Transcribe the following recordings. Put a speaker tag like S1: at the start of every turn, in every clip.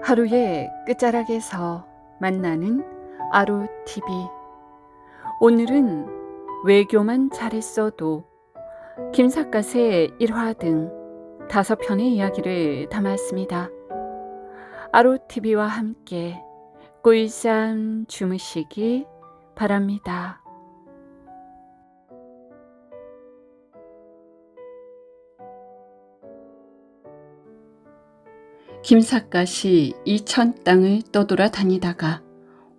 S1: 하루의 끝자락에서 만나는 아루TV. 오늘은 외교만 잘했어도 김삿갓의 일화 등 5편의 이야기를 담았습니다. 아루TV와 함께 꿀잠 주무시기 바랍니다. 김삿갓이 이천 땅을 떠돌아다니다가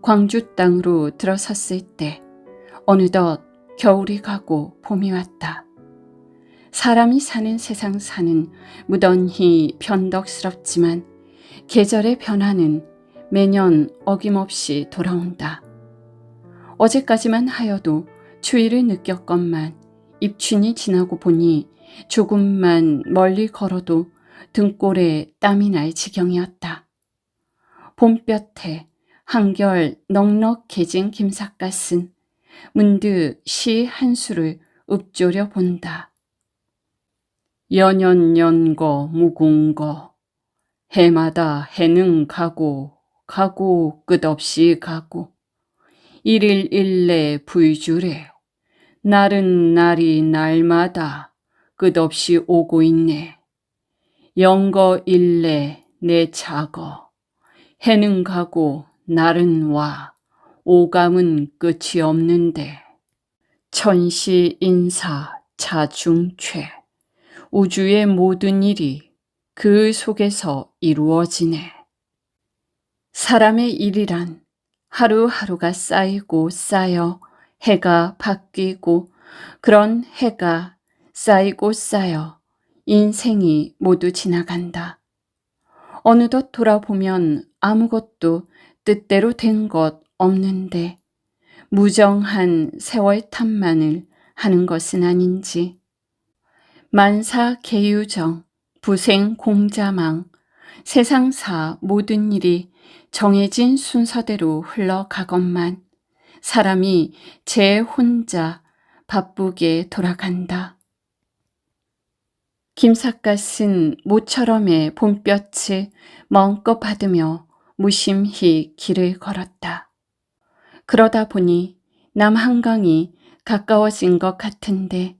S1: 광주 땅으로 들어섰을 때 어느덧 겨울이 가고 봄이 왔다. 사람이 사는 세상사는 무던히 변덕스럽지만 계절의 변화는 매년 어김없이 돌아온다. 어제까지만 하여도 추위를 느꼈건만 입춘이 지나고 보니 조금만 멀리 걸어도 등골에 땀이 날 지경이었다. 봄볕에 한결 넉넉해진 김삿갓은 문득 시 한 수를 읊조려 본다. 연년연거 무궁거 해마다 해는 가고 끝없이 가고 일일일내 불주래 날은 날이 날마다 끝없이 오고 있네. 영거일내 내 자거 해는 가고 날은 와 오감은 끝이 없는데 천시인사 자중최 우주의 모든 일이 그 속에서 이루어지네. 사람의 일이란 하루하루가 쌓이고 쌓여 해가 바뀌고 그런 해가 쌓이고 쌓여 인생이 모두 지나간다. 어느덧 돌아보면 아무것도 뜻대로 된 것 없는데 무정한 세월 탓만을 하는 것은 아닌지. 만사계유정, 부생공자망, 세상사 모든 일이 정해진 순서대로 흘러가건만 사람이 제 혼자 바쁘게 돌아간다. 김삿갓은 모처럼의 봄볕을 마음껏 받으며 무심히 길을 걸었다. 그러다 보니 남한강이 가까워진 것 같은데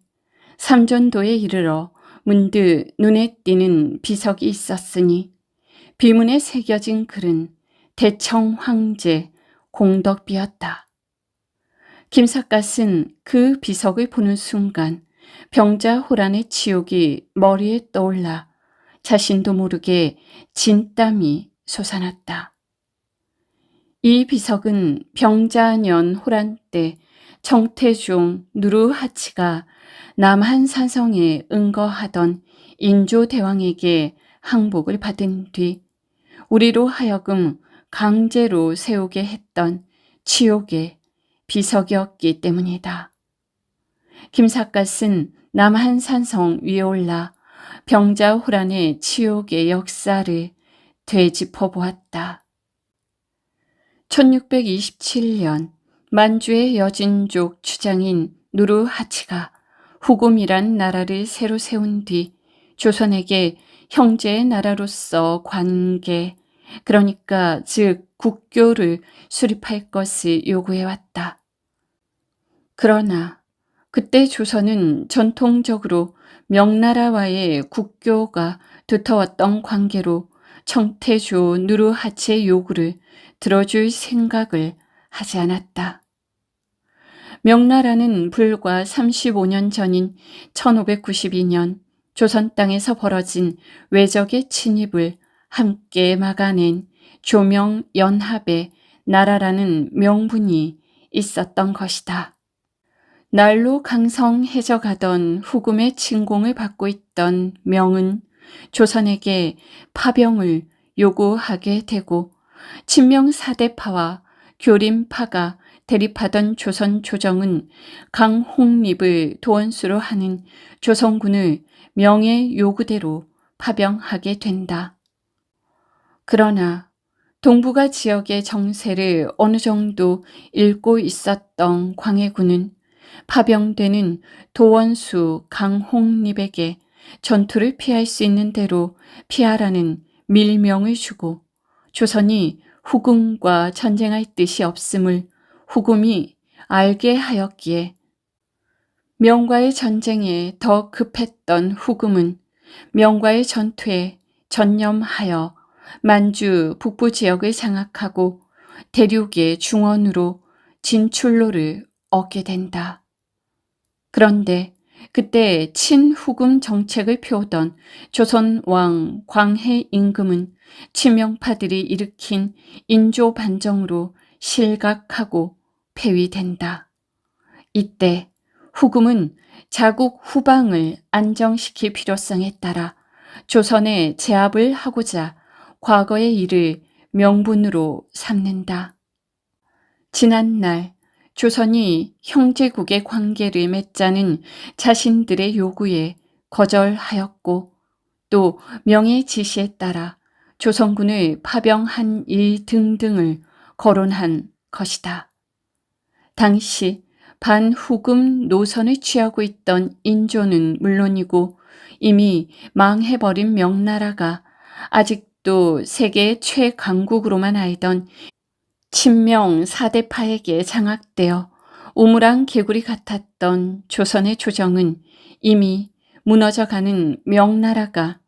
S1: 삼전도에 이르러 문득 눈에 띄는 비석이 있었으니 비문에 새겨진 글은 대청 황제 공덕비였다. 김삿갓은 그 비석을 보는 순간 병자호란의 치욕이 머리에 떠올라 자신도 모르게 진땀이 솟아났다. 이 비석은 병자년 호란 때 정태종 누르하치가 남한산성에 응거하던 인조대왕에게 항복을 받은 뒤 우리로 하여금 강제로 세우게 했던 치욕의 비석이었기 때문이다. 김삿갓은 남한산성 위에 올라 병자호란의 치욕의 역사를 되짚어 보았다. 1627년 만주의 여진족 주장인 누르하치가 후금이란 나라를 새로 세운 뒤 조선에게 형제의 나라로서 관계, 그러니까 즉 국교를 수립할 것을 요구해왔다. 그러나 그때 조선은 전통적으로 명나라와의 국교가 두터웠던 관계로 청태조 누르하치의 요구를 들어줄 생각을 하지 않았다. 명나라는 불과 35년 전인 1592년 조선 땅에서 벌어진 외적의 침입을 함께 막아낸 조명연합의 나라라는 명분이 있었던 것이다. 날로 강성해져가던 후금의 침공을 받고 있던 명은 조선에게 파병을 요구하게 되고 친명사대파와 교린파가 대립하던 조선 조정은 강홍립을 도원수로 하는 조선군을 명의 요구대로 파병하게 된다. 그러나 동북아 지역의 정세를 어느 정도 읽고 있었던 광해군은 파병되는 도원수 강홍립에게 전투를 피할 수 있는 대로 피하라는 밀명을 주고 조선이 후금과 전쟁할 뜻이 없음을 후금이 알게 하였기에 명과의 전쟁에 더 급했던 후금은 명과의 전투에 전념하여 만주 북부 지역을 장악하고 대륙의 중원으로 진출로를 얻게 된다. 그런데 그때 친후금 정책을 펴오던 조선 왕 광해 임금은 친명파들이 일으킨 인조 반정으로 실각하고 폐위된다. 이때 후금은 자국 후방을 안정시킬 필요성에 따라 조선에 제압을 하고자 과거의 일을 명분으로 삼는다. 지난날 조선이 형제국의 관계를 맺자는 자신들의 요구에 거절하였고 또 명의 지시에 따라 조선군을 파병한 일 등등을 거론한 것이다. 당시 반후금 노선을 취하고 있던 인조는 물론이고 이미 망해버린 명나라가 아직도 세계의 최강국으로만 알던 친명 사대파에게 장악되어 우물안 개구리 같았던 조선의 조정은 이미 무너져가는 명나라가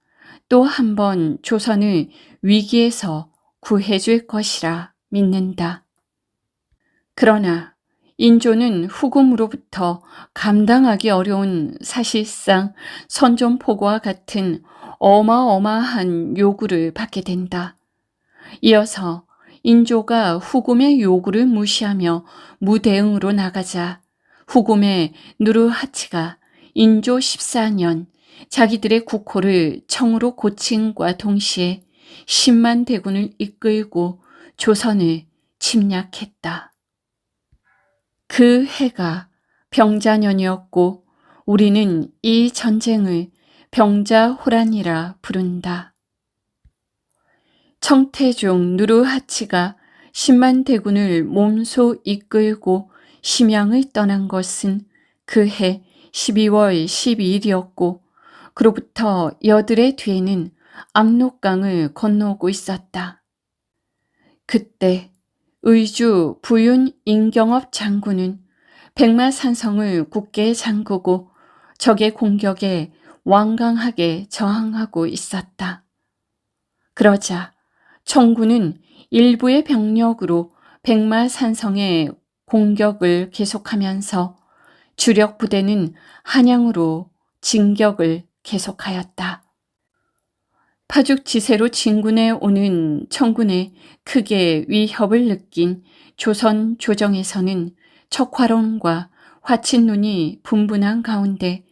S1: 또 한 번 조선을 위기에서 구해줄 것이라 믿는다. 그러나 인조는 후금으로부터 감당하기 어려운 사실상 선전포고와 같은 어마어마한 요구를 받게 된다. 이어서 인조가 후금의 요구를 무시하며 무대응으로 나가자 후금의 누르하치가 인조 14년 자기들의 국호를 청으로 고침과 동시에 10만 대군을 이끌고 조선을 침략했다. 그 해가 병자년이었고 우리는 이 전쟁을 병자호란이라 부른다. 청태종 누르하치가 10만 대군을 몸소 이끌고 심양을 떠난 것은 그해 12월 12일이었고 그로부터 여드레 뒤에는 압록강을 건너오고 있었다. 그때 의주 부윤 인경업 장군은 백마산성을 굳게 잠그고 적의 공격에 완강하게 저항하고 있었다. 그러자 청군은 일부의 병력으로 백마산성의 공격을 계속하면서 주력 부대는 한양으로 진격을 계속하였다. 파죽지세로 진군해 오는 청군의 크게 위협을 느낀 조선 조정에서는 척화론과 화친론이 분분한 가운데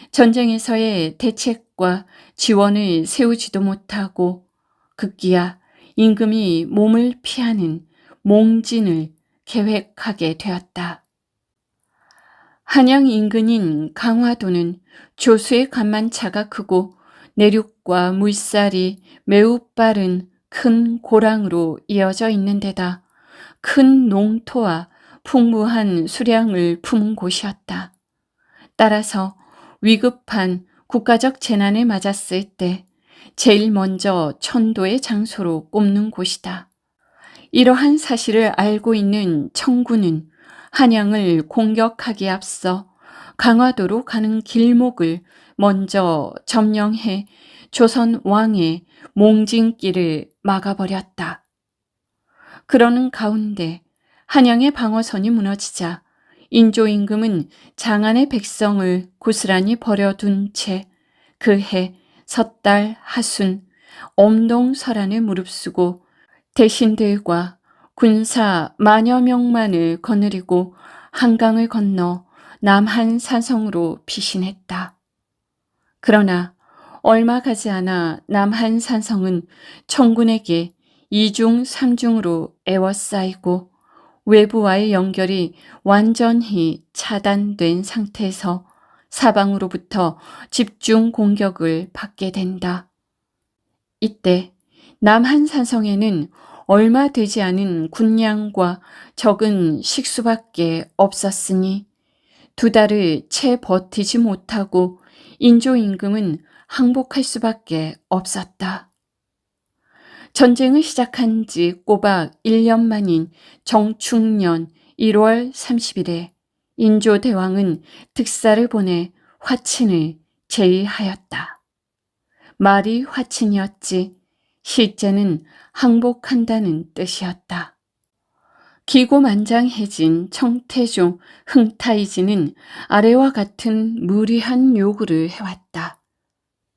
S1: 전쟁에서의 대책과 지원을 세우지도 못하고 급기야 임금이 몸을 피하는 몽진을 계획하게 되었다. 한양 인근인 강화도는 조수의 간만차가 크고 내륙과 물살이 매우 빠른 큰 고랑으로 이어져 있는 데다 큰 농토와 풍부한 수량을 품은 곳이었다. 따라서 위급한 국가적 재난을 맞았을 때 제일 먼저 천도의 장소로 꼽는 곳이다. 이러한 사실을 알고 있는 청군은 한양을 공격하기에 앞서 강화도로 가는 길목을 먼저 점령해 조선 왕의 몽진길을 막아버렸다. 그러는 가운데 한양의 방어선이 무너지자 인조 임금은 장안의 백성을 고스란히 버려둔 채 그해 섣달 하순 엄동설안을 무릅쓰고 대신들과 군사 만여 명만을 거느리고 한강을 건너 남한 산성으로 피신했다. 그러나 얼마 가지 않아 남한 산성은 청군에게 2중 3중으로 에워싸이고 외부와의 연결이 완전히 차단된 상태에서 사방으로부터 집중 공격을 받게 된다. 이때 남한 산성에는 얼마 되지 않은 군량과 적은 식수밖에 없었으니 2달을 채 버티지 못하고 인조 임금은 항복할 수밖에 없었다. 전쟁을 시작한 지 꼬박 1년 만인 정축년 1월 30일에 인조대왕은 특사를 보내 화친을 제의하였다. 말이 화친이었지 실제는 항복한다는 뜻이었다. 기고만장해진 청태종 흥타이지는 아래와 같은 무리한 요구를 해왔다.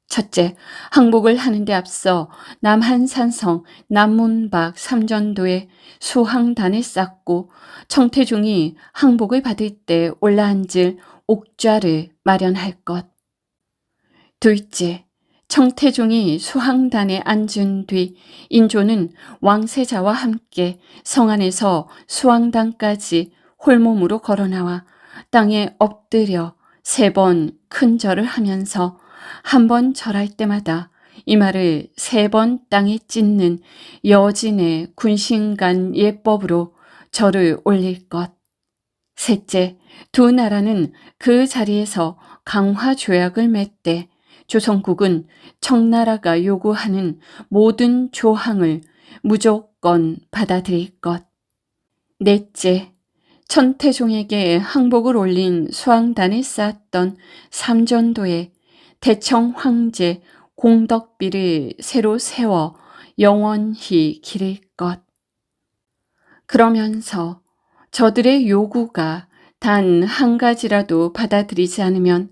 S1: 첫째, 항복을 하는 데 앞서 남한산성 남문박 삼전도에 수항단을 쌓고 청태종이 항복을 받을 때 올라앉을 옥좌를 마련할 것. 둘째, 청태종이 수항단에 앉은 뒤 인조는 왕세자와 함께 성 안에서 수항단까지 홀몸으로 걸어나와 땅에 엎드려 3번 큰 절을 하면서 한 번 절할 때마다 이마를 3번 땅에 찢는 여진의 군신간 예법으로 절을 올릴 것. 셋째, 두 나라는 그 자리에서 강화조약을 맺되 조선국은 청나라가 요구하는 모든 조항을 무조건 받아들일 것. 넷째, 천태종에게 항복을 올린 수항단을 쌓았던 삼전도에 대청 황제 공덕비를 새로 세워 영원히 기릴 것. 그러면서 저들의 요구가 단 한 가지라도 받아들이지 않으면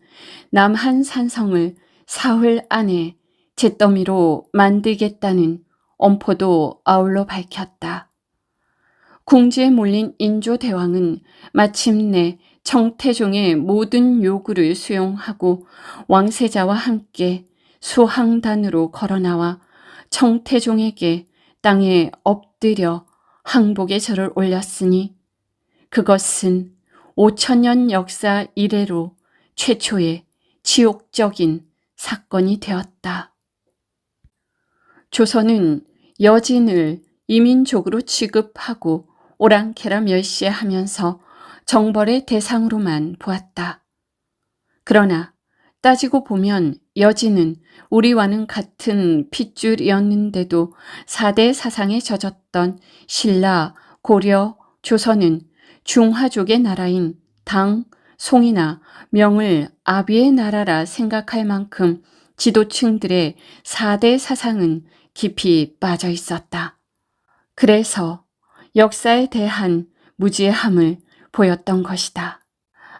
S1: 남한산성을 사흘 안에 잿더미로 만들겠다는 엄포도 아울러 밝혔다. 궁지에 몰린 인조대왕은 마침내 청태종의 모든 요구를 수용하고 왕세자와 함께 수항단으로 걸어나와 청태종에게 땅에 엎드려 항복의 절을 올렸으니 그것은 5천년 역사 이래로 최초의 지옥적인 사건이 되었다. 조선은 여진을 이민족으로 취급하고 오랑캐라 멸시하면서 정벌의 대상으로만 보았다. 그러나 따지고 보면 여진은 우리와는 같은 핏줄이었는데도 4대 사상에 젖었던 신라, 고려, 조선은 중화족의 나라인 당, 송이나 명을 아비의 나라라 생각할 만큼 지도층들의 4대 사상은 깊이 빠져 있었다. 그래서 역사에 대한 무지함을 보였던 것이다.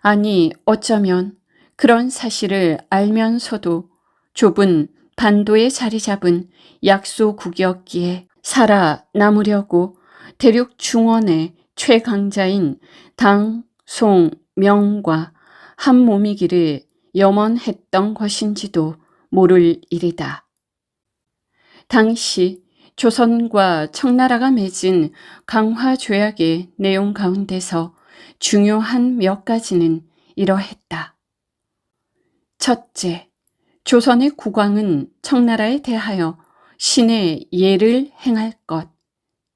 S1: 아니 어쩌면 그런 사실을 알면서도 좁은 반도에 자리 잡은 약소국이었기에 살아남으려고 대륙 중원의 최강자인 당, 송, 명과 한 몸이기를 염원했던 것인지도 모를 일이다. 당시 조선과 청나라가 맺은 강화조약의 내용 가운데서 중요한 몇 가지는 이러했다. 첫째, 조선의 국왕은 청나라에 대하여 신의 예를 행할 것,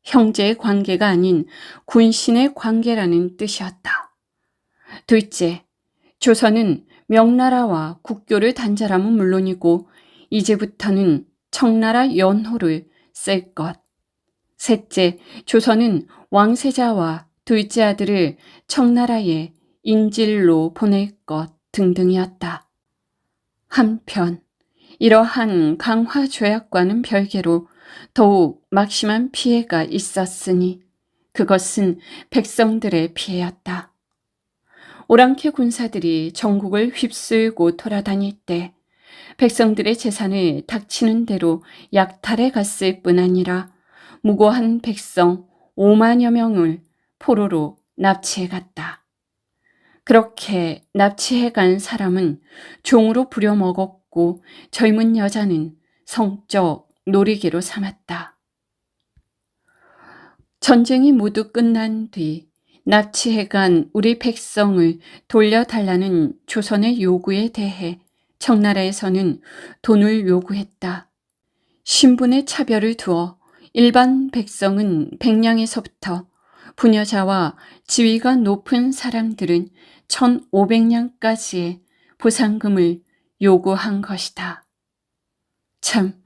S1: 형제의 관계가 아닌 군신의 관계라는 뜻이었다. 둘째, 조선은 명나라와 국교를 단절함은 물론이고 이제부터는 청나라 연호를 쓸 것. 셋째, 조선은 왕세자와 둘째 아들을 청나라에 인질로 보낼 것 등등이었다. 한편 이러한 강화조약과는 별개로 더욱 막심한 피해가 있었으니 그것은 백성들의 피해였다. 오랑캐 군사들이 전국을 휩쓸고 돌아다닐 때 백성들의 재산을 닥치는 대로 약탈해 갔을 뿐 아니라 무고한 백성 5만여 명을 포로로 납치해 갔다. 그렇게 납치해 간 사람은 종으로 부려먹었고 젊은 여자는 성적 놀이개로 삼았다. 전쟁이 모두 끝난 뒤 납치해 간 우리 백성을 돌려달라는 조선의 요구에 대해 청나라에서는 돈을 요구했다. 신분의 차별을 두어 일반 백성은 백냥에서부터 부녀자와 지위가 높은 사람들은 1,500냥까지의 보상금을 요구한 것이다. 참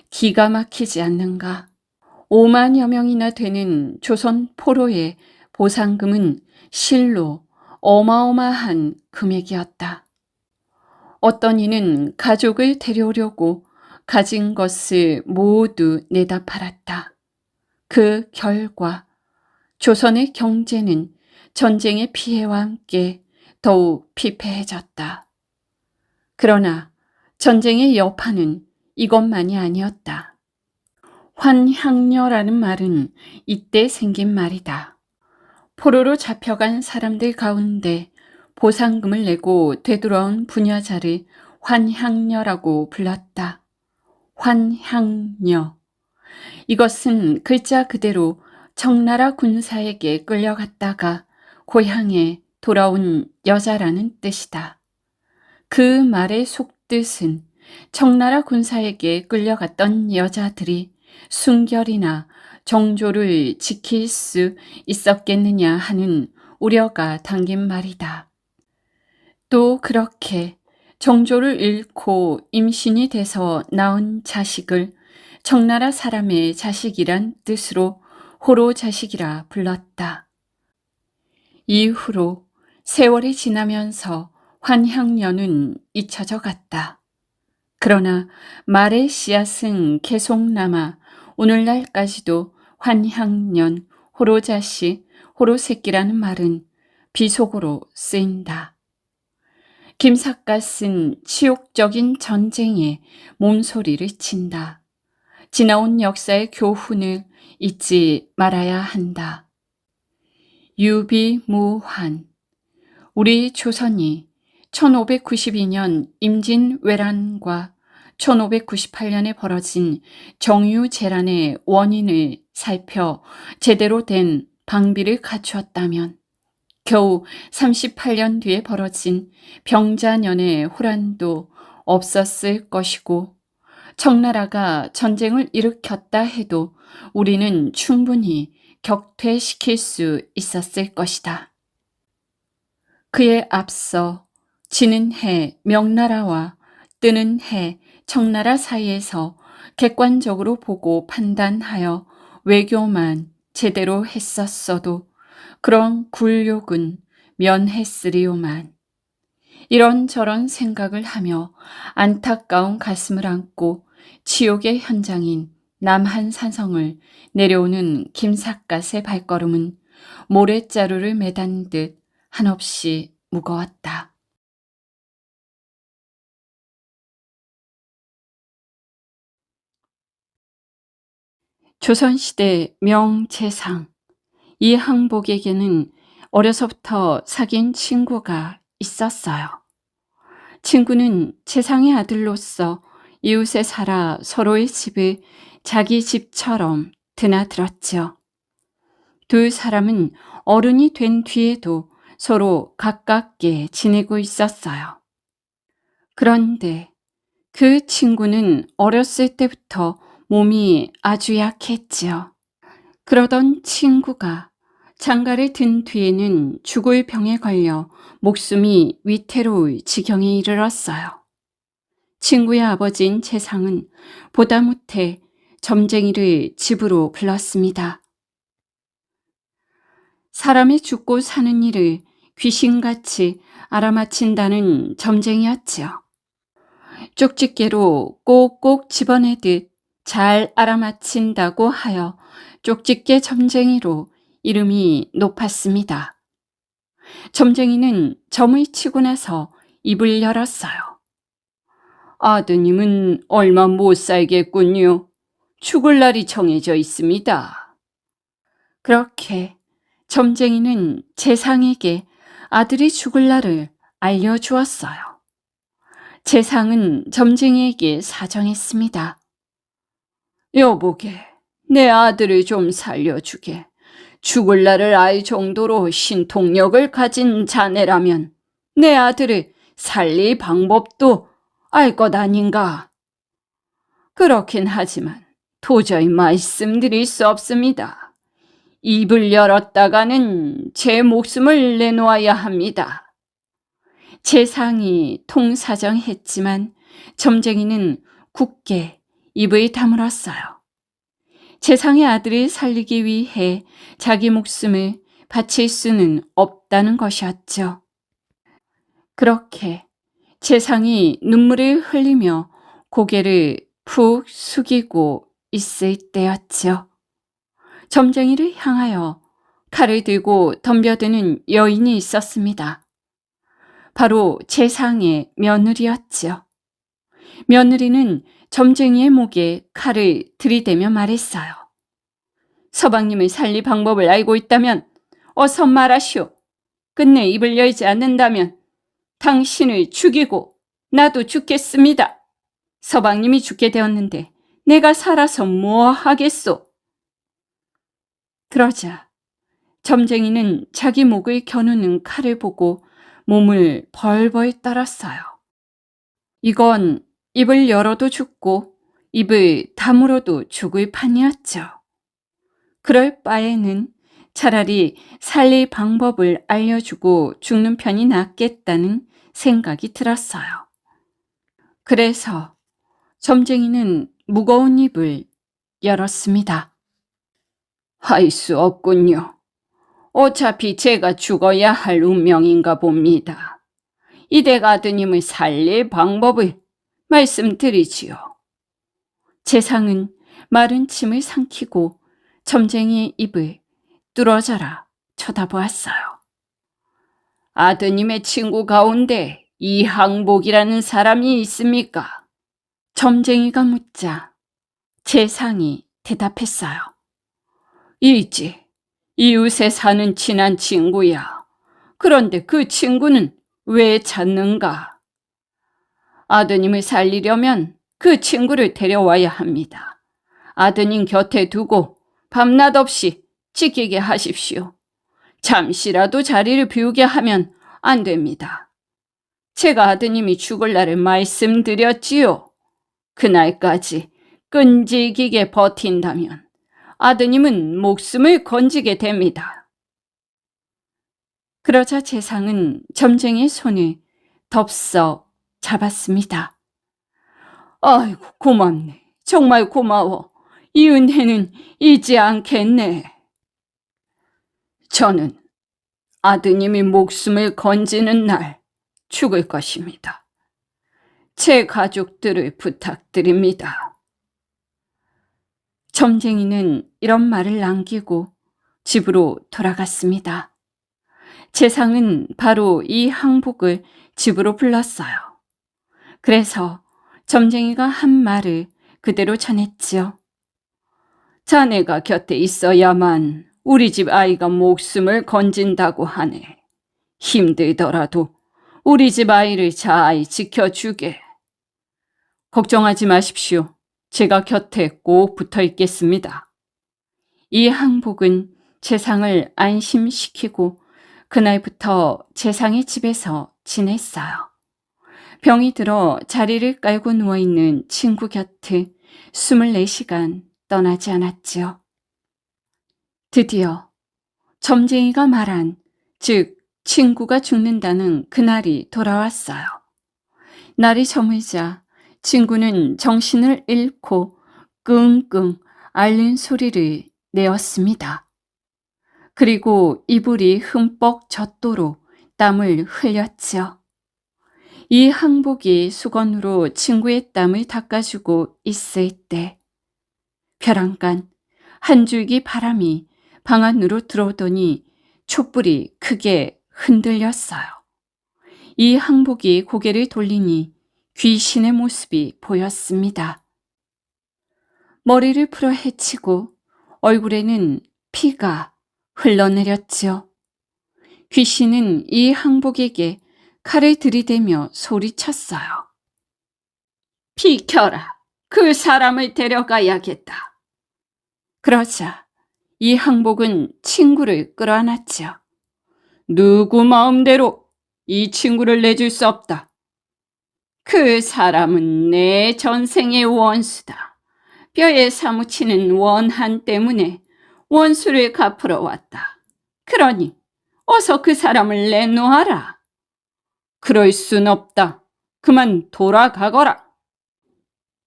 S1: 기가 막히지 않는가? 5만여 명이나 되는 조선 포로의 보상금은 실로 어마어마한 금액이었다. 어떤 이는 가족을 데려오려고 가진 것을 모두 내다 팔았다. 그 결과 조선의 경제는 전쟁의 피해와 함께 더욱 피폐해졌다. 그러나 전쟁의 여파는 이것만이 아니었다. 환향녀라는 말은 이때 생긴 말이다. 포로로 잡혀간 사람들 가운데 보상금을 내고 되돌아온 부녀자를 환향녀라고 불렀다. 환향녀. 이것은 글자 그대로 청나라 군사에게 끌려갔다가 고향에 돌아온 여자라는 뜻이다. 그 말의 속뜻은 청나라 군사에게 끌려갔던 여자들이 순결이나 정조를 지킬 수 있었겠느냐 하는 우려가 담긴 말이다. 또 그렇게 정조를 잃고 임신이 돼서 낳은 자식을 청나라 사람의 자식이란 뜻으로 호로 자식이라 불렀다. 이후로 세월이 지나면서 환향녀는 잊혀져 갔다. 그러나 말의 씨앗은 계속 남아 오늘날까지도 환향년, 호로자식, 호로새끼라는 말은 비속어로 쓰인다. 김삿갓은 치욕적인 전쟁에 몸소리를 친다. 지나온 역사의 교훈을 잊지 말아야 한다. 유비무환. 우리 조선이 1592년 임진왜란과 1598년에 벌어진 정유재란의 원인을 살펴 제대로 된 방비를 갖추었다면 겨우 38년 뒤에 벌어진 병자년의 호란도 없었을 것이고, 청나라가 전쟁을 일으켰다 해도 우리는 충분히 격퇴시킬 수 있었을 것이다. 그에 앞서 지는 해 명나라와 뜨는 해 청나라 사이에서 객관적으로 보고 판단하여 외교만 제대로 했었어도 그런 굴욕은 면했으리오만. 이런저런 생각을 하며 안타까운 가슴을 안고 지옥의 현장인 남한산성을 내려오는 김삿갓의 발걸음은 모래자루를 매단 듯 한없이 무거웠다. 조선시대 명재상. 이 항복에게는 어려서부터 사귄 친구가 있었어요. 친구는 재상의 아들로서 이웃에 살아 서로의 집을 자기 집처럼 드나들었지요. 두 사람은 어른이 된 뒤에도 서로 가깝게 지내고 있었어요. 그런데 그 친구는 어렸을 때부터 몸이 아주 약했지요. 그러던 친구가 장가를 든 뒤에는 죽을 병에 걸려 목숨이 위태로울 지경에 이르렀어요. 친구의 아버지인 재상은 보다 못해 점쟁이를 집으로 불렀습니다. 사람이 죽고 사는 일을 귀신같이 알아맞힌다는 점쟁이였지요. 쪽집게로 꼭꼭 집어내듯 잘 알아맞힌다고 하여 쪽집게 점쟁이로 이름이 높았습니다. 점쟁이는 점을 치고 나서 입을 열었어요. 아드님은 얼마 못 살겠군요. 죽을 날이 정해져 있습니다. 그렇게 점쟁이는 재상에게 아들이 죽을 날을 알려주었어요. 재상은 점쟁이에게 사정했습니다. 여보게, 내 아들을 좀 살려주게. 죽을 날을 알 정도로 신통력을 가진 자네라면 내 아들을 살릴 방법도 알 것 아닌가? 그렇긴 하지만 도저히 말씀드릴 수 없습니다. 입을 열었다가는 제 목숨을 내놓아야 합니다. 재상이 통사정했지만 점쟁이는 굳게 입을 다물었어요. 재상의 아들을 살리기 위해 자기 목숨을 바칠 수는 없다는 것이었죠. 그렇게 재상이 눈물을 흘리며 고개를 푹 숙이고 있을 때였죠. 점쟁이를 향하여 칼을 들고 덤벼드는 여인이 있었습니다. 바로 재상의 며느리였죠. 며느리는 점쟁이의 목에 칼을 들이대며 말했어요. 서방님을 살릴 방법을 알고 있다면 어서 말하시오. 끝내 입을 열지 않는다면 당신을 죽이고 나도 죽겠습니다. 서방님이 죽게 되었는데 내가 살아서 뭐 하겠소? 그러자 점쟁이는 자기 목을 겨누는 칼을 보고 몸을 벌벌 떨었어요. 이건 입을 열어도 죽고 입을 다물어도 죽을 판이었죠. 그럴 바에는 차라리 살릴 방법을 알려주고 죽는 편이 낫겠다는 생각이 들었어요. 그래서 점쟁이는 무거운 입을 열었습니다. 할 수 없군요. 어차피 제가 죽어야 할 운명인가 봅니다. 이댁 아드님을 살릴 방법을 말씀드리지요. 재상은 마른 침을 삼키고 점쟁이의 입을 뚫어져라 쳐다보았어요. 아드님의 친구 가운데 이항복이라는 사람이 있습니까? 점쟁이가 묻자 재상이 대답했어요. 있지. 이웃에 사는 친한 친구야. 그런데 그 친구는 왜 찾는가? 아드님을 살리려면 그 친구를 데려와야 합니다. 아드님 곁에 두고 밤낮 없이 지키게 하십시오. 잠시라도 자리를 비우게 하면 안 됩니다. 제가 아드님이 죽을 날을 말씀드렸지요. 그날까지 끈질기게 버틴다면 아드님은 목숨을 건지게 됩니다. 그러자 재상은 점쟁이의 손을 덥석 잡았습니다. 아이고, 고맙네. 정말 고마워. 이 은혜는 잊지 않겠네. 저는 아드님이 목숨을 건지는 날 죽을 것입니다. 제 가족들을 부탁드립니다. 점쟁이는 이런 말을 남기고 집으로 돌아갔습니다. 재상은 바로 이 항복을 집으로 불렀어요. 그래서 점쟁이가 한 말을 그대로 전했지요. 자네가 곁에 있어야만 우리 집 아이가 목숨을 건진다고 하네. 힘들더라도 우리 집 아이를 잘 지켜주게. 걱정하지 마십시오. 제가 곁에 꼭 붙어 있겠습니다. 이 항복은 재상을 안심시키고 그날부터 재상의 집에서 지냈어요. 병이 들어 자리를 깔고 누워있는 친구 곁을 24시간 떠나지 않았지요. 드디어 점쟁이가 말한, 즉 친구가 죽는다는 그날이 돌아왔어요. 날이 저물자 친구는 정신을 잃고 끙끙 앓는 소리를 내었습니다. 그리고 이불이 흠뻑 젖도록 땀을 흘렸지요. 이 항복이 수건으로 친구의 땀을 닦아주고 있을 때 벼랑간 한 줄기 바람이 방 안으로 들어오더니 촛불이 크게 흔들렸어요. 이 항복이 고개를 돌리니 귀신의 모습이 보였습니다. 머리를 풀어 헤치고 얼굴에는 피가 흘러내렸지요. 귀신은 이 항복에게 칼을 들이대며 소리쳤어요. 비켜라. 그 사람을 데려가야겠다. 그러자 이 항복은 친구를 끌어안았지요. 누구 마음대로 이 친구를 내줄 수 없다. 그 사람은 내 전생의 원수다. 뼈에 사무치는 원한 때문에 원수를 갚으러 왔다. 그러니 어서 그 사람을 내놓아라. 그럴 순 없다. 그만 돌아가거라.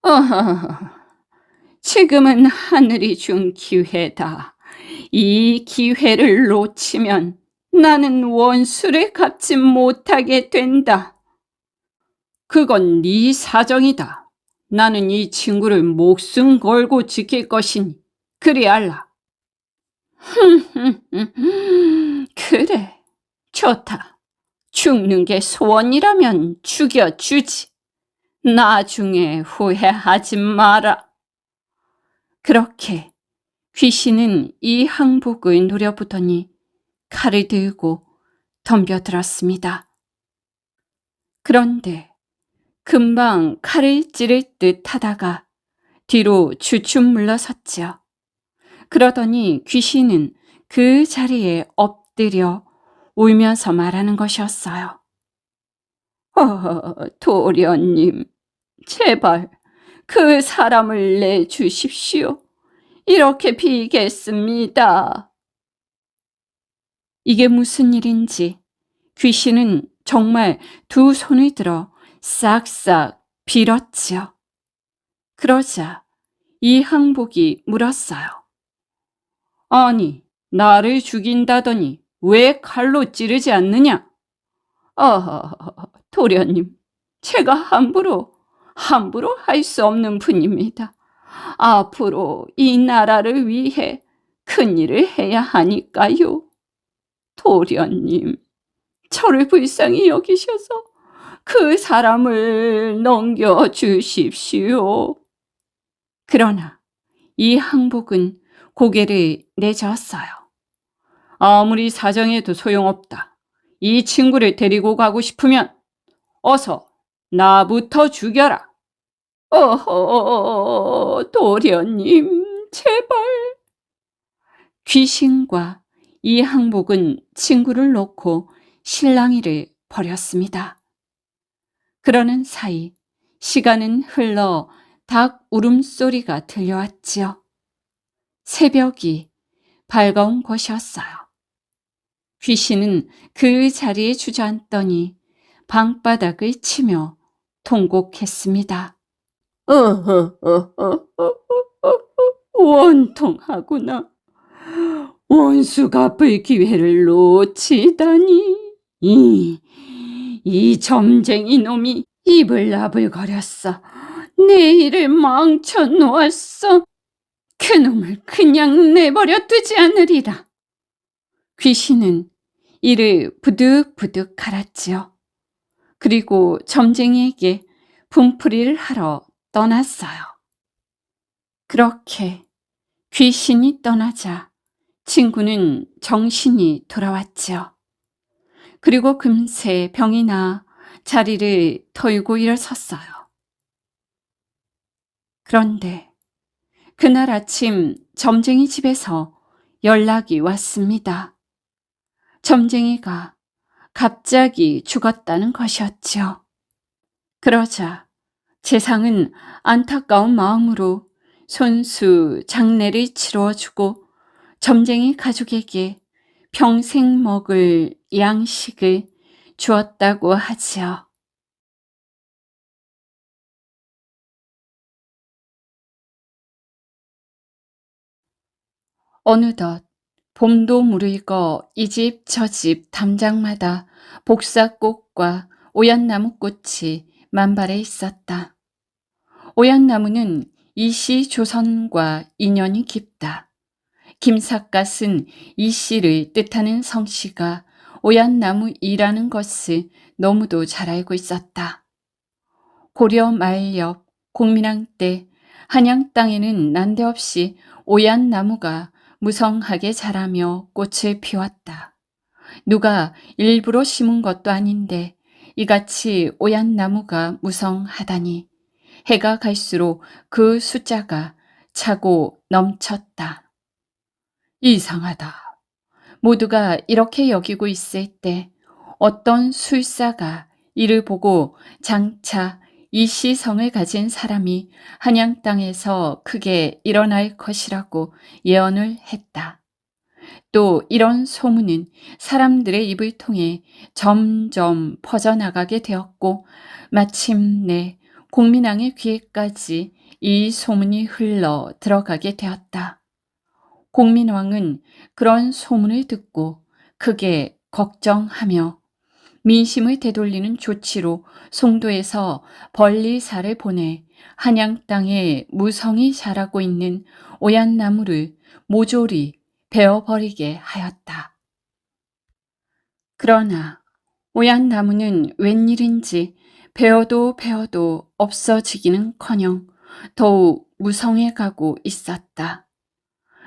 S1: 어허허허. 지금은 하늘이 준 기회다. 이 기회를 놓치면 나는 원수를 갚지 못하게 된다. 그건 네 사정이다. 나는 이 친구를 목숨 걸고 지킬 것이니 그리 알라. 그래, 좋다. 죽는 게 소원이라면 죽여주지. 나중에 후회하지 마라. 그렇게 귀신은 이 항복을 노려보더니 칼을 들고 덤벼들었습니다. 그런데 금방 칼을 찌를 듯 하다가 뒤로 주춤 물러섰지요. 그러더니 귀신은 그 자리에 엎드려 울면서 말하는 것이었어요. 도련님, 제발 그 사람을 내주십시오. 이렇게 비겠습니다. 이게 무슨 일인지 귀신은 정말 두 손을 들어 싹싹 빌었지요. 그러자 이 항복이 물었어요. 아니, 나를 죽인다더니 왜 칼로 찌르지 않느냐? 도련님, 제가 함부로 할 수 없는 분입니다. 앞으로 이 나라를 위해 큰일을 해야 하니까요. 도련님, 저를 불쌍히 여기셔서 그 사람을 넘겨주십시오. 그러나 이 항복은 고개를 내저었어요. 아무리 사정해도 소용없다. 이 친구를 데리고 가고 싶으면 어서 나부터 죽여라. 도련님, 제발. 귀신과 이 항복은 친구를 놓고 실랑이를 벌였습니다. 그러는 사이 시간은 흘러 닭 울음소리가 들려왔지요. 새벽이 밝아온 것이었어요. 귀신은 그 자리에 주저앉더니 방바닥을 치며 통곡했습니다. 원통하구나. 원수 갚을 기회를 놓치다니. 이 점쟁이 놈이 입을 나불거렸어. 내 일을 망쳐놓았어. 그놈을 그냥 내버려 두지 않으리라. 귀신은 이를 부득부득 갈았지요. 그리고 점쟁이에게 분풀이를 하러 떠났어요. 그렇게 귀신이 떠나자 친구는 정신이 돌아왔지요. 그리고 금세 병이 나 자리를 털고 일어섰어요. 그런데 그날 아침 점쟁이 집에서 연락이 왔습니다. 점쟁이가 갑자기 죽었다는 것이었지요. 그러자 재상은 안타까운 마음으로 손수 장례를 치러주고 점쟁이 가족에게 평생 먹을 양식을 주었다고 하지요. 어느덧 봄도 무르익어 이 집 저 집 담장마다 복사꽃과 오얏나무꽃이 만발해 있었다. 오얏나무는 이씨 조선과 인연이 깊다. 김삿갓은 이씨를 뜻하는 성씨가 오얏나무이라는 것을 너무도 잘 알고 있었다. 고려 말엽 공민왕 때 한양 땅에는 난데없이 오얏나무가 무성하게 자라며 꽃을 피웠다. 누가 일부러 심은 것도 아닌데 이같이 오얏나무가 무성하다니 해가 갈수록 그 숫자가 차고 넘쳤다. 이상하다. 모두가 이렇게 여기고 있을 때 어떤 술사가 이를 보고 장차 이시성을 가진 사람이 한양 땅에서 크게 일어날 것이라고 예언을 했다. 또 이런 소문은 사람들의 입을 통해 점점 퍼져나가게 되었고 마침내 공민왕의 귀에까지 이 소문이 흘러 들어가게 되었다. 공민왕은 그런 소문을 듣고 크게 걱정하며 민심을 되돌리는 조치로 송도에서 벌리사를 보내 한양 땅에 무성이 자라고 있는 오얏나무를 모조리 베어버리게 하였다. 그러나 오얏나무는 웬일인지 베어도 없어지기는커녕 더욱 무성해 가고 있었다.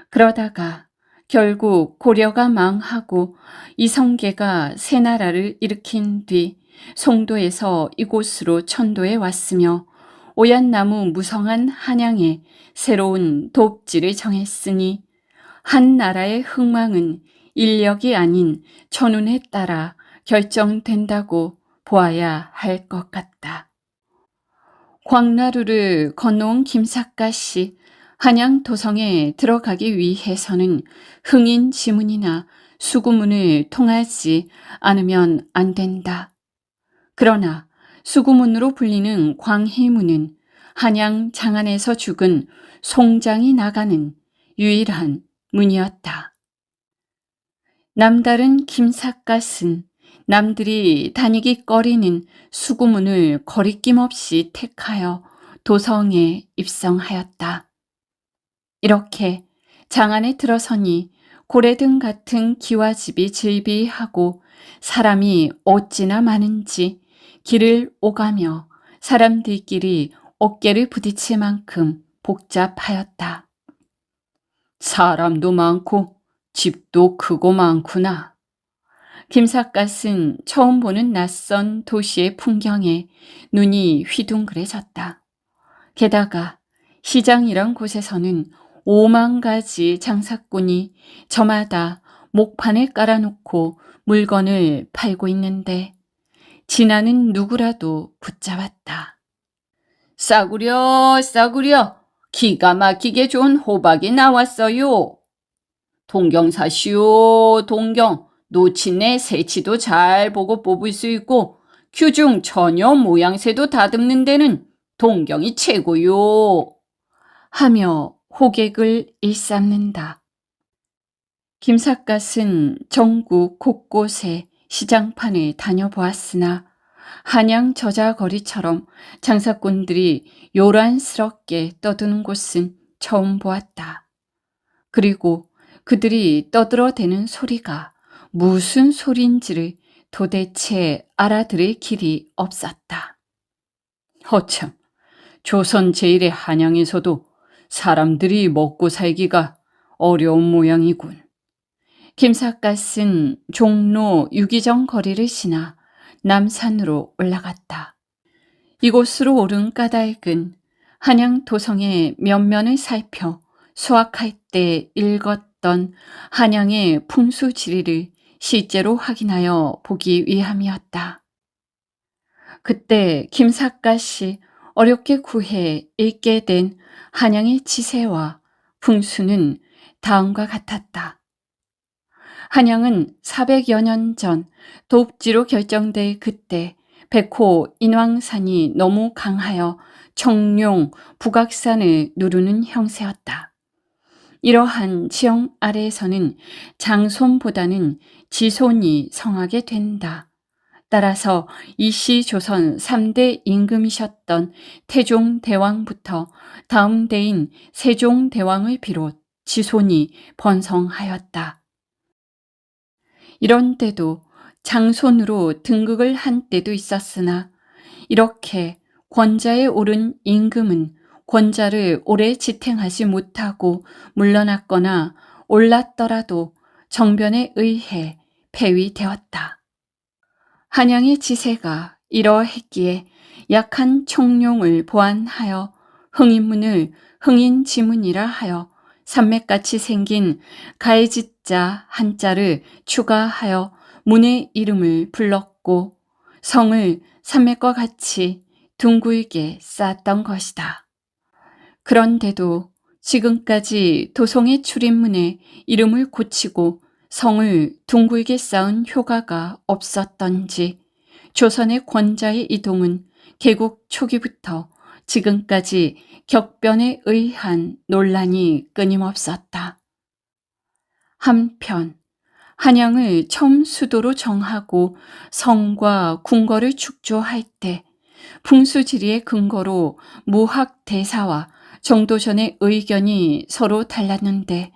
S1: 그러다가 결국 고려가 망하고 이성계가 새 나라를 일으킨 뒤 송도에서 이곳으로 천도에 왔으며 오얏나무 무성한 한양에 새로운 돕지를 정했으니 한 나라의 흥망은 인력이 아닌 천운에 따라 결정된다고 보아야 할 것 같다. 광나루를 건너온 김삿갓이 한양 도성에 들어가기 위해서는 흥인 지문이나 수구문을 통하지 않으면 안 된다. 그러나 수구문으로 불리는 광희문은 한양 장안에서 죽은 송장이 나가는 유일한 문이었다. 남다른 김삿갓은 남들이 다니기 꺼리는 수구문을 거리낌 없이 택하여 도성에 입성하였다. 이렇게 장안에 들어서니 고래등 같은 기와집이 즐비하고 사람이 어찌나 많은지 길을 오가며 사람들끼리 어깨를 부딪힐 만큼 복잡하였다. 사람도 많고 집도 크고 많구나. 김삿갓은 처음 보는 낯선 도시의 풍경에 눈이 휘둥그레졌다. 게다가 시장이란 곳에서는 5만 가지 장사꾼이 저마다 목판에 깔아놓고 물건을 팔고 있는데 지나는 누구라도 붙잡았다. 싸구려 기가 막히게 좋은 호박이 나왔어요. 동경 사시오. 동경 노친네 새치도 잘 보고 뽑을 수 있고 규중 처녀 모양새도 다듬는 데는 동경이 최고요. 하며 호객을 일삼는다. 김삿갓은 전국 곳곳에 시장판을 다녀보았으나 한양 저자거리처럼 장사꾼들이 요란스럽게 떠드는 곳은 처음 보았다. 그리고 그들이 떠들어대는 소리가 무슨 소리인지를 도대체 알아들을 길이 없었다. 허참, 조선 제1의 한양에서도 사람들이 먹고 살기가 어려운 모양이군. 김삿갓은 종로 유기정 거리를 지나 남산으로 올라갔다. 이곳으로 오른 까닭은 한양 도성의 면면을 살펴 수학할 때 읽었던 한양의 풍수지리를 실제로 확인하여 보기 위함이었다. 그때 김삿갓이 어렵게 구해 읽게 된 한양의 지세와 풍수는 다음과 같았다. 한양은 400여 년 전 돕지로 결정될 그때 백호 인왕산이 너무 강하여 청룡, 북악산을 누르는 형세였다. 이러한 지형 아래에서는 장손보다는 지손이 성하게 된다. 따라서 이시 조선 3대 임금이셨던 태종대왕부터 다음 대인 세종대왕을 비롯 지손이 번성하였다. 이런 때도 장손으로 등극을 한 때도 있었으나 이렇게 권자에 오른 임금은 권자를 오래 지탱하지 못하고 물러났거나 올랐더라도 정변에 의해 폐위되었다. 한양의 지세가 이러했기에 약한 청룡을 보완하여 흥인문을 흥인지문이라 하여 산맥같이 생긴 가해지자 한자를 추가하여 문의 이름을 불렀고 성을 산맥과 같이 둥글게 쌓았던 것이다. 그런데도 지금까지 도성의 출입문에 이름을 고치고 성을 둥글게 쌓은 효과가 없었던지 조선의 권자의 이동은 개국 초기부터 지금까지 격변에 의한 논란이 끊임없었다. 한편 한양을 처음 수도로 정하고 성과 궁궐을 축조할 때 풍수지리의 근거로 무학대사와 정도전의 의견이 서로 달랐는데,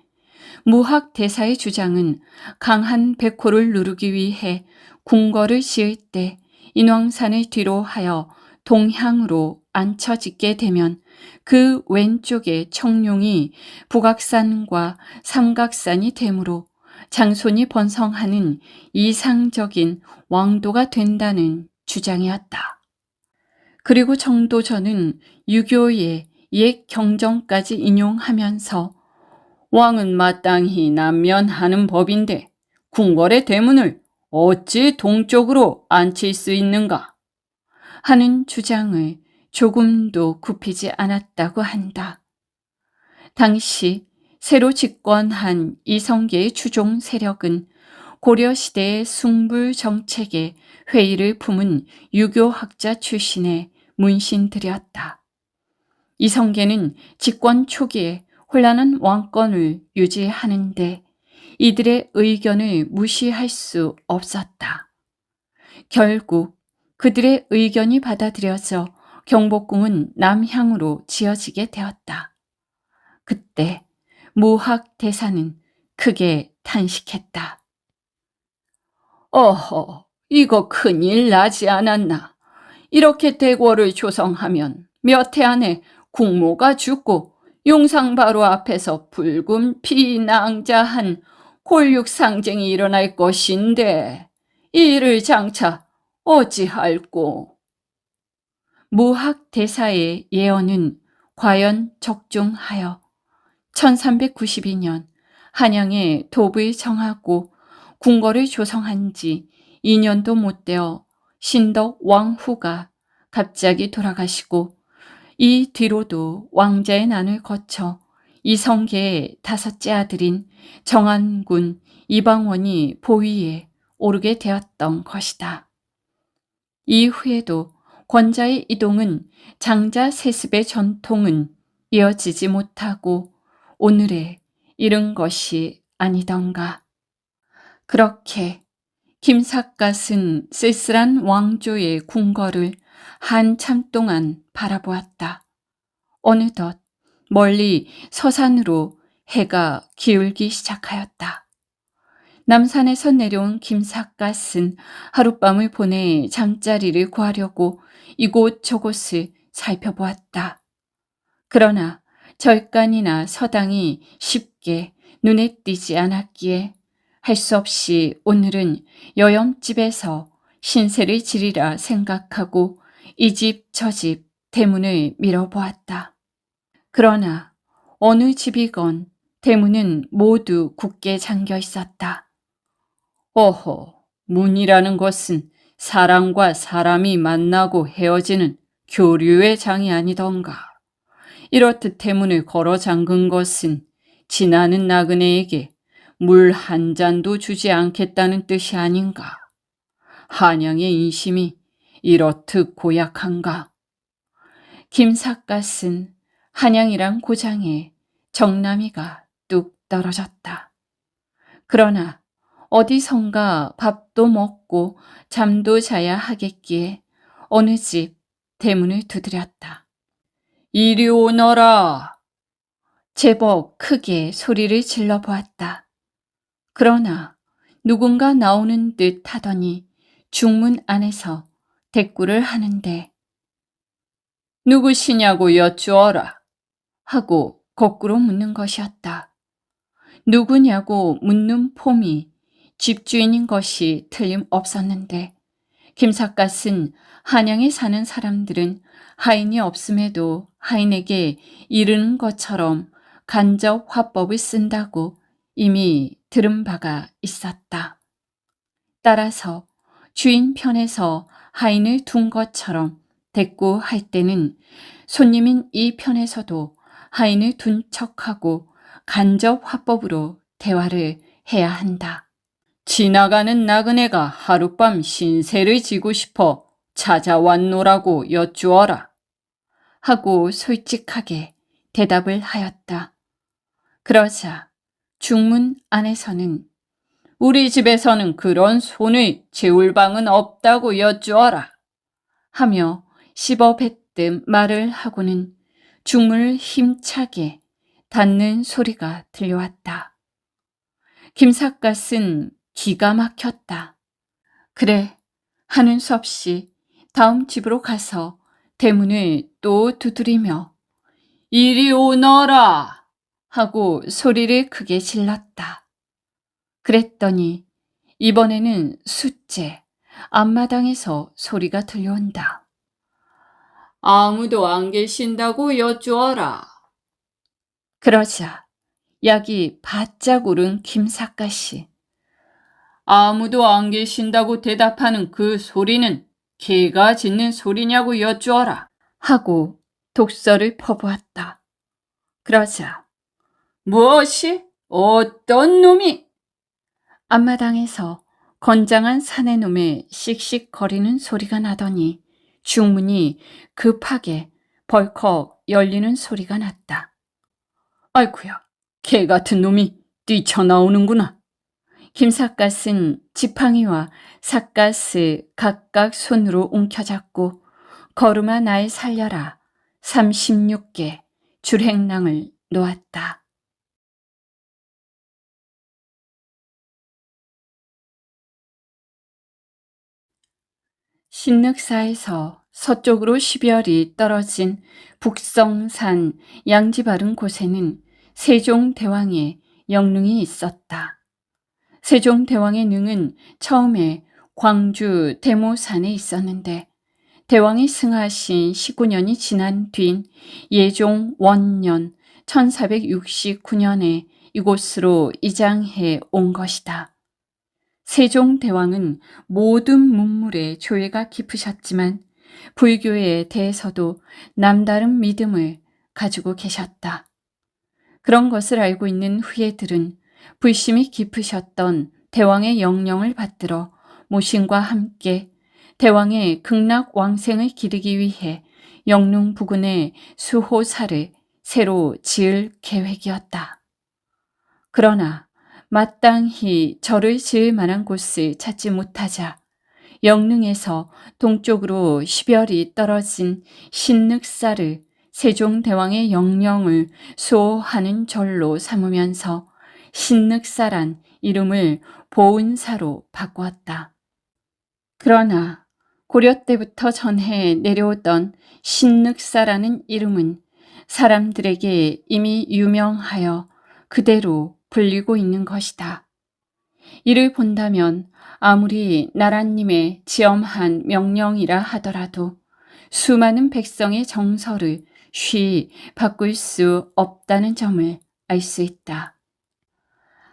S1: 무학대사의 주장은 강한 백호를 누르기 위해 궁궐을 지을 때 인왕산을 뒤로 하여 동향으로 앉혀 짓게 되면 그 왼쪽에 청룡이 북악산과 삼각산이 되므로 장손이 번성하는 이상적인 왕도가 된다는 주장이었다. 그리고 정도전은 유교의 옛 경전까지 인용하면서 왕은 마땅히 남면하는 법인데 궁궐의 대문을 어찌 동쪽으로 앉힐 수 있는가 하는 주장을 조금도 굽히지 않았다고 한다. 당시 새로 집권한 이성계의 추종 세력은 고려시대의 숭불 정책에 회의를 품은 유교학자 출신의 문신들이었다. 이성계는 집권 초기에 혼란한 왕권을 유지하는데 이들의 의견을 무시할 수 없었다. 결국 그들의 의견이 받아들여져 경복궁은 남향으로 지어지게 되었다. 그때 무학대사는 크게 탄식했다. 어허, 이거 큰일 나지 않았나. 이렇게 대궐을 조성하면 몇 해 안에 국모가 죽고 용상 바로 앞에서 붉은 피낭자한 골육상쟁이 일어날 것인데 이 일을 장차 어찌할꼬. 무학대사의 예언은 과연 적중하여 1392년 한양에 도읍을 정하고 궁궐을 조성한 지 2년도 못 되어 신덕 왕후가 갑자기 돌아가시고 이 뒤로도 왕자의 난을 거쳐 이성계의 5째 아들인 정안군 이방원이 보위에 오르게 되었던 것이다. 이후에도 권자의 이동은 장자 세습의 전통은 이어지지 못하고 오늘에 이른 것이 아니던가. 그렇게 김삿갓은 쓸쓸한 왕조의 궁궐을 한참 동안 바라보았다. 어느덧 멀리 서산으로 해가 기울기 시작하였다. 남산에서 내려온 김삿갓은 하룻밤을 보내 잠자리를 구하려고 이곳저곳을 살펴보았다. 그러나 절간이나 서당이 쉽게 눈에 띄지 않았기에 할 수 없이 오늘은 여염집에서 신세를 지리라 생각하고 이 집 저 집 대문을 밀어보았다. 그러나 어느 집이건 대문은 모두 굳게 잠겨 있었다. 어허, 문이라는 것은 사람과 사람이 만나고 헤어지는 교류의 장이 아니던가. 이렇듯 대문을 걸어 잠근 것은 지나는 나그네에게 물 한 잔도 주지 않겠다는 뜻이 아닌가. 한양의 인심이 이렇듯 고약한가. 김삿갓은 한양이란 고장에 정남이가 뚝 떨어졌다. 그러나 어디선가 밥도 먹고 잠도 자야 하겠기에 어느 집 대문을 두드렸다. 이리 오너라. 제법 크게 소리를 질러보았다. 그러나 누군가 나오는 듯 하더니 중문 안에서 대꾸를 하는데 누구시냐고 여쭈어라 하고 거꾸로 묻는 것이었다. 누구냐고 묻는 폼이 집주인인 것이 틀림없었는데 김삿갓은 한양에 사는 사람들은 하인이 없음에도 하인에게 이르는 것처럼 간접 화법을 쓴다고 이미 들은 바가 있었다. 따라서 주인 편에서 하인을 둔 것처럼 대꾸할 때는 손님인 이 편에서도 하인을 둔 척하고 간접 화법으로 대화를 해야 한다. 지나가는 나그네가 하룻밤 신세를 지고 싶어 찾아왔노라고 여쭈어라 하고 솔직하게 대답을 하였다. 그러자 중문 안에서는 우리 집에서는 그런 손의 재울 방은 없다고 여쭈어라 하며 씹어뱉듯 말을 하고는 중문을 힘차게 닫는 소리가 들려왔다. 김삿갓은 기가 막혔다. 그래 하는 수 없이 다음 집으로 가서 대문을 또 두드리며 이리 오너라 하고 소리를 크게 질렀다. 그랬더니 이번에는 숫째 앞마당에서 소리가 들려온다. 아무도 안 계신다고 여쭈어라. 그러자 약이 바짝 오른 김삿갓이 아무도 안 계신다고 대답하는 그 소리는 개가 짖는 소리냐고 여쭈어라 하고 독서를 퍼부었다. 그러자 무엇이? 어떤 놈이? 앞마당에서 건장한 사내놈의 씩씩거리는 소리가 나더니 중문이 급하게 벌컥 열리는 소리가 났다. 아이쿠야, 개 같은 놈이 뛰쳐나오는구나. 김삿갓은 지팡이와 삿갓을 각각 손으로 움켜잡고 걸음아 날 살려라 36개 줄행랑을 놓았다. 신늑사에서 서쪽으로 10여리 떨어진 북성산 양지바른 곳에는 세종대왕의 영릉이 있었다. 세종대왕의 능은 처음에 광주 대모산에 있었는데 대왕이 승하신 19년이 지난 뒤인 예종 원년 1469년에 이곳으로 이장해 온 것이다. 세종대왕은 모든 문물에 조예가 깊으셨지만 불교에 대해서도 남다른 믿음을 가지고 계셨다. 그런 것을 알고 있는 후예들은 불심이 깊으셨던 대왕의 영령을 받들어 모신과 함께 대왕의 극락 왕생을 기리기 위해 영릉 부근에 수호사를 새로 지을 계획이었다. 그러나 마땅히 절을 지을 만한 곳을 찾지 못하자 영릉에서 동쪽으로 10여리 떨어진 신늑사를 세종대왕의 영령을 수호하는 절로 삼으면서 신늑사란 이름을 보은사로 바꾸었다. 그러나 고려 때부터 전해 내려오던 신늑사라는 이름은 사람들에게 이미 유명하여 그대로 불리고 있는 것이다. 이를 본다면 아무리 나라님의 지엄한 명령이라 하더라도 수많은 백성의 정서를 쉬 바꿀 수 없다는 점을 알 수 있다.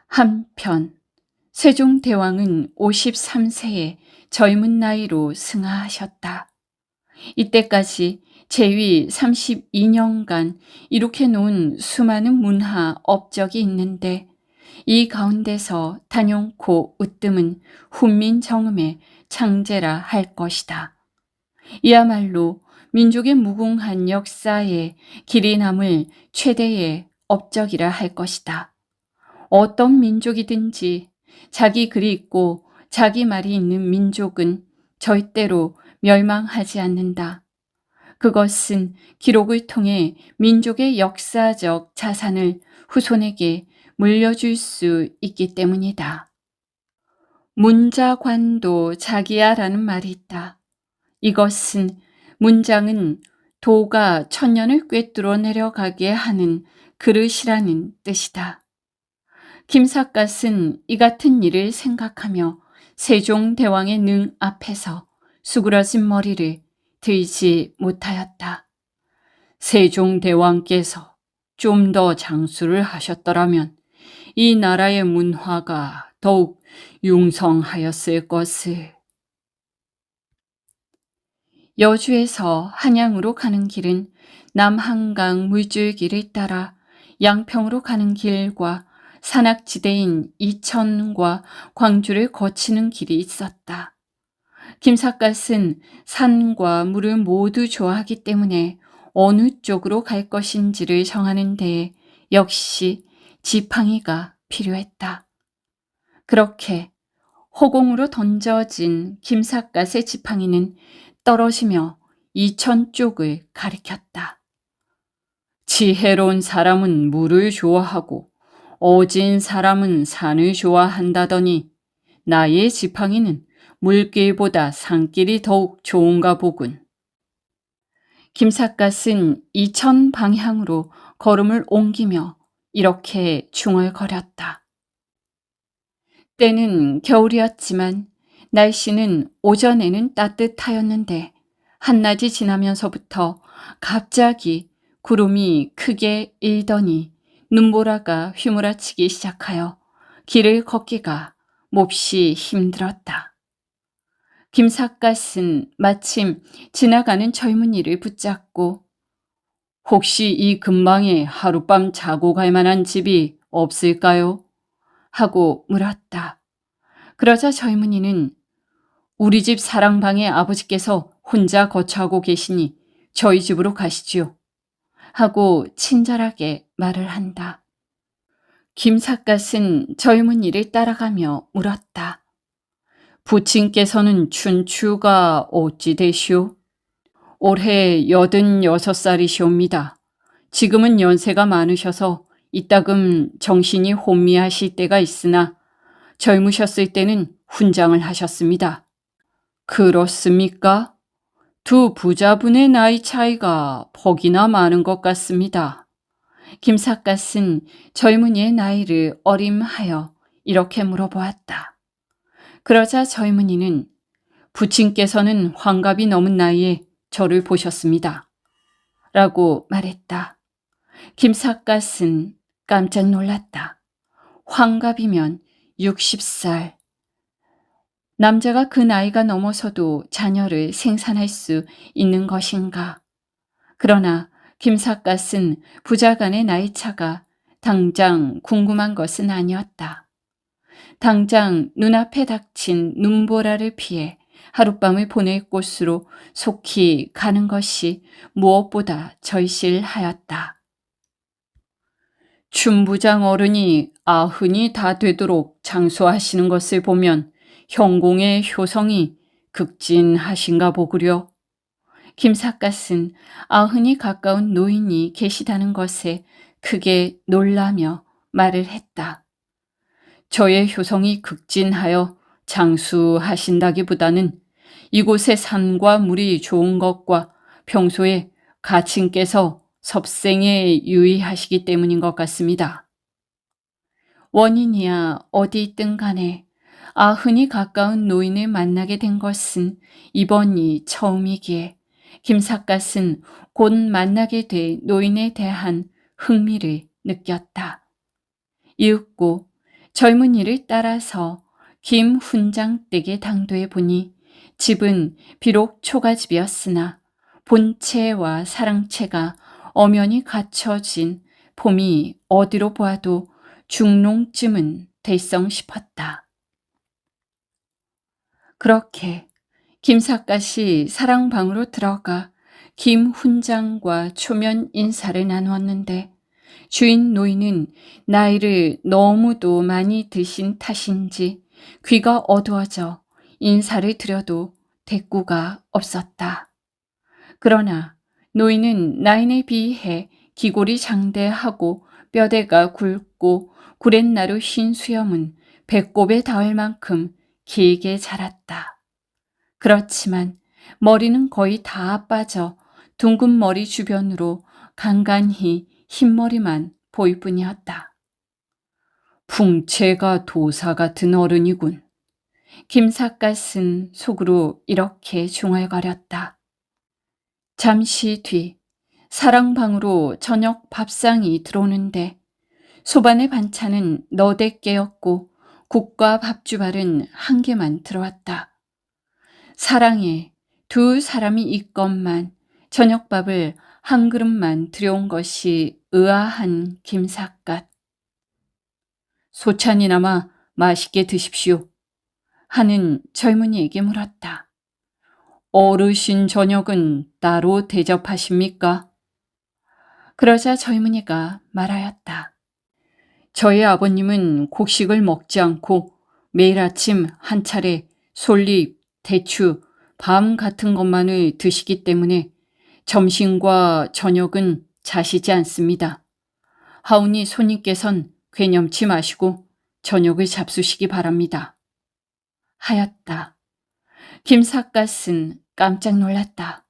S1: 한편 세종대왕은 53세의 젊은 나이로 승하하셨다. 이때까지 재위 32년간 이룩해 놓은 수많은 문화 업적이 있는데 이 가운데서 단연코 으뜸은 훈민정음의 창제라 할 것이다. 이야말로 민족의 무궁한 역사에 길이 남을 최대의 업적이라 할 것이다. 어떤 민족이든지 자기 글이 있고 자기 말이 있는 민족은 절대로 멸망하지 않는다. 그것은 기록을 통해 민족의 역사적 자산을 후손에게 물려줄 수 있기 때문이다. 문자관도 자기야라는 말이 있다. 이것은 문장은 도가 천년을 꿰뚫어 내려가게 하는 그릇이라는 뜻이다. 김삿갓은 이 같은 일을 생각하며 세종대왕의 능 앞에서 수그러진 머리를 들지 못하였다. 세종대왕께서 좀 더 장수를 하셨더라면 이 나라의 문화가 더욱 융성하였을 것을. 여주에서 한양으로 가는 길은 남한강 물줄기를 따라 양평으로 가는 길과 산악지대인 이천과 광주를 거치는 길이 있었다. 김삿갓은 산과 물을 모두 좋아하기 때문에 어느 쪽으로 갈 것인지를 정하는 데에 역시 지팡이가 필요했다. 그렇게 허공으로 던져진 김삿갓의 지팡이는 떨어지며 이천 쪽을 가리켰다. 지혜로운 사람은 물을 좋아하고 어진 사람은 산을 좋아한다더니 나의 지팡이는 물길보다 산길이 더욱 좋은가 보군. 김삿갓은 이천 방향으로 걸음을 옮기며 이렇게 중얼거렸다. 때는 겨울이었지만 날씨는 오전에는 따뜻하였는데 한낮이 지나면서부터 갑자기 구름이 크게 일더니 눈보라가 휘몰아치기 시작하여 길을 걷기가 몹시 힘들었다. 김삿갓은 마침 지나가는 젊은이를 붙잡고 혹시 이 근방에 하룻밤 자고 갈 만한 집이 없을까요? 하고 물었다. 그러자 젊은이는 우리 집 사랑방의 아버지께서 혼자 거처하고 계시니 저희 집으로 가시지요. 하고 친절하게 말을 한다. 김삿갓은 젊은이를 따라가며 물었다. 부친께서는 춘추가 어찌 되시오? 올해 86살이시옵니다. 지금은 연세가 많으셔서 이따금 정신이 혼미하실 때가 있으나 젊으셨을 때는 훈장을 하셨습니다. 그렇습니까? 두 부자분의 나이 차이가 퍽이나 많은 것 같습니다. 김삿갓은 젊은이의 나이를 어림하여 이렇게 물어보았다. 그러자 젊은이는 부친께서는 환갑이 넘은 나이에 저를 보셨습니다. 라고 말했다. 김삿갓은 깜짝 놀랐다. 환갑이면 60살. 남자가 그 나이가 넘어서도 자녀를 생산할 수 있는 것인가? 그러나 김삿갓은 부자간의 나이차가 당장 궁금한 것은 아니었다. 당장 눈앞에 닥친 눈보라를 피해 하룻밤을 보낼 곳으로 속히 가는 것이 무엇보다 절실하였다. 춘부장 어른이 아흔이 다 되도록 장수하시는 것을 보면 형공의 효성이 극진하신가 보구려. 김삿갓은 아흔이 가까운 노인이 계시다는 것에 크게 놀라며 말을 했다. 저의 효성이 극진하여 장수하신다기보다는 이곳의 산과 물이 좋은 것과 평소에 가친께서 섭생에 유의하시기 때문인 것 같습니다. 원인이야 어디 있든 간에 아흔이 가까운 노인을 만나게 된 것은 이번이 처음이기에 김삿갓은 곧 만나게 될 노인에 대한 흥미를 느꼈다. 이윽고 젊은이를 따라서 김 훈장 댁에 당도해 보니 집은 비록 초가집이었으나 본체와 사랑체가 엄연히 갖춰진 봄이 어디로 보아도 중농쯤은 될성 싶었다. 그렇게 김삿갓이 사랑방으로 들어가 김 훈장과 초면 인사를 나누었는데 주인 노인은 나이를 너무도 많이 드신 탓인지 귀가 어두워져 인사를 드려도 대꾸가 없었다. 그러나 노인은 나인에 비해 기골이 장대하고 뼈대가 굵고 구렛나루 흰 수염은 배꼽에 닿을 만큼 길게 자랐다. 그렇지만 머리는 거의 다 빠져 둥근 머리 주변으로 간간히 흰머리만 보일 뿐이었다. 풍채가 도사 같은 어른이군. 김삿갓은 속으로 이렇게 중얼거렸다. 잠시 뒤 사랑방으로 저녁 밥상이 들어오는데 소반의 반찬은 너댓 개였고 국과 밥주발은 한 개만 들어왔다. 사랑에 두 사람이 있건만 저녁밥을 한 그릇만 들여온 것이 의아한 김삿갓. 소찬이나마 맛있게 드십시오. 하는 젊은이에게 물었다. 어르신 저녁은 따로 대접하십니까? 그러자 젊은이가 말하였다. 저희 아버님은 곡식을 먹지 않고 매일 아침 한 차례 솔잎, 대추, 밤 같은 것만을 드시기 때문에 점심과 저녁은 자시지 않습니다. 하오니 손님께선 괴념치 마시고 저녁을 잡수시기 바랍니다. 하였다. 김삿갓은 깜짝 놀랐다.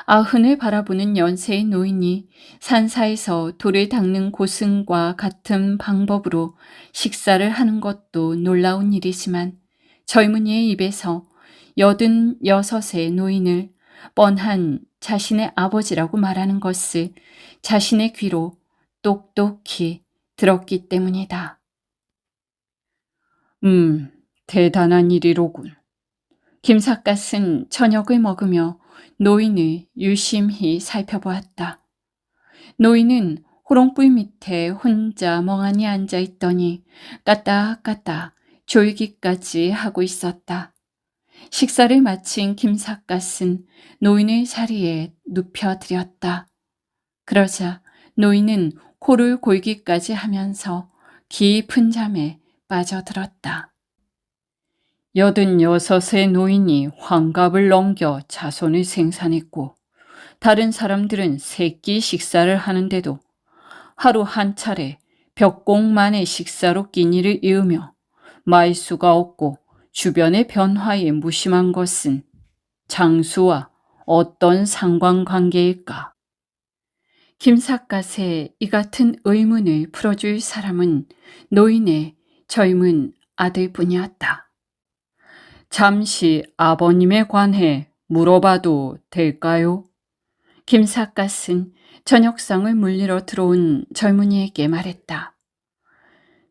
S1: 아흔을 바라보는 연세의 노인이 산사에서 돌을 닦는 고승과 같은 방법으로 식사를 하는 것도 놀라운 일이지만 젊은이의 입에서 86의 노인을 뻔한 자신의 아버지라고 말하는 것을 자신의 귀로 똑똑히 들었기 때문이다. 대단한 일이로군. 김삿갓은 저녁을 먹으며 노인을 유심히 살펴보았다. 노인은 호롱불 밑에 혼자 멍하니 앉아있더니 까딱까딱 졸기까지 하고 있었다. 식사를 마친 김삿갓은 노인의 자리에 눕혀드렸다. 그러자 노인은 코를 골기까지 하면서 깊은 잠에 빠져들었다. 86의 노인이 환갑을 넘겨 자손을 생산했고 다른 사람들은 세끼 식사를 하는데도 하루 한 차례 벽공만의 식사로 끼니를 이으며 말수가 없고 주변의 변화에 무심한 것은 장수와 어떤 상관관계일까? 김삿갓의 이 같은 의문을 풀어줄 사람은 노인의 젊은 아들뿐이었다. 잠시 아버님에 관해 물어봐도 될까요? 김삿갓은 저녁상을 물리러 들어온 젊은이에게 말했다.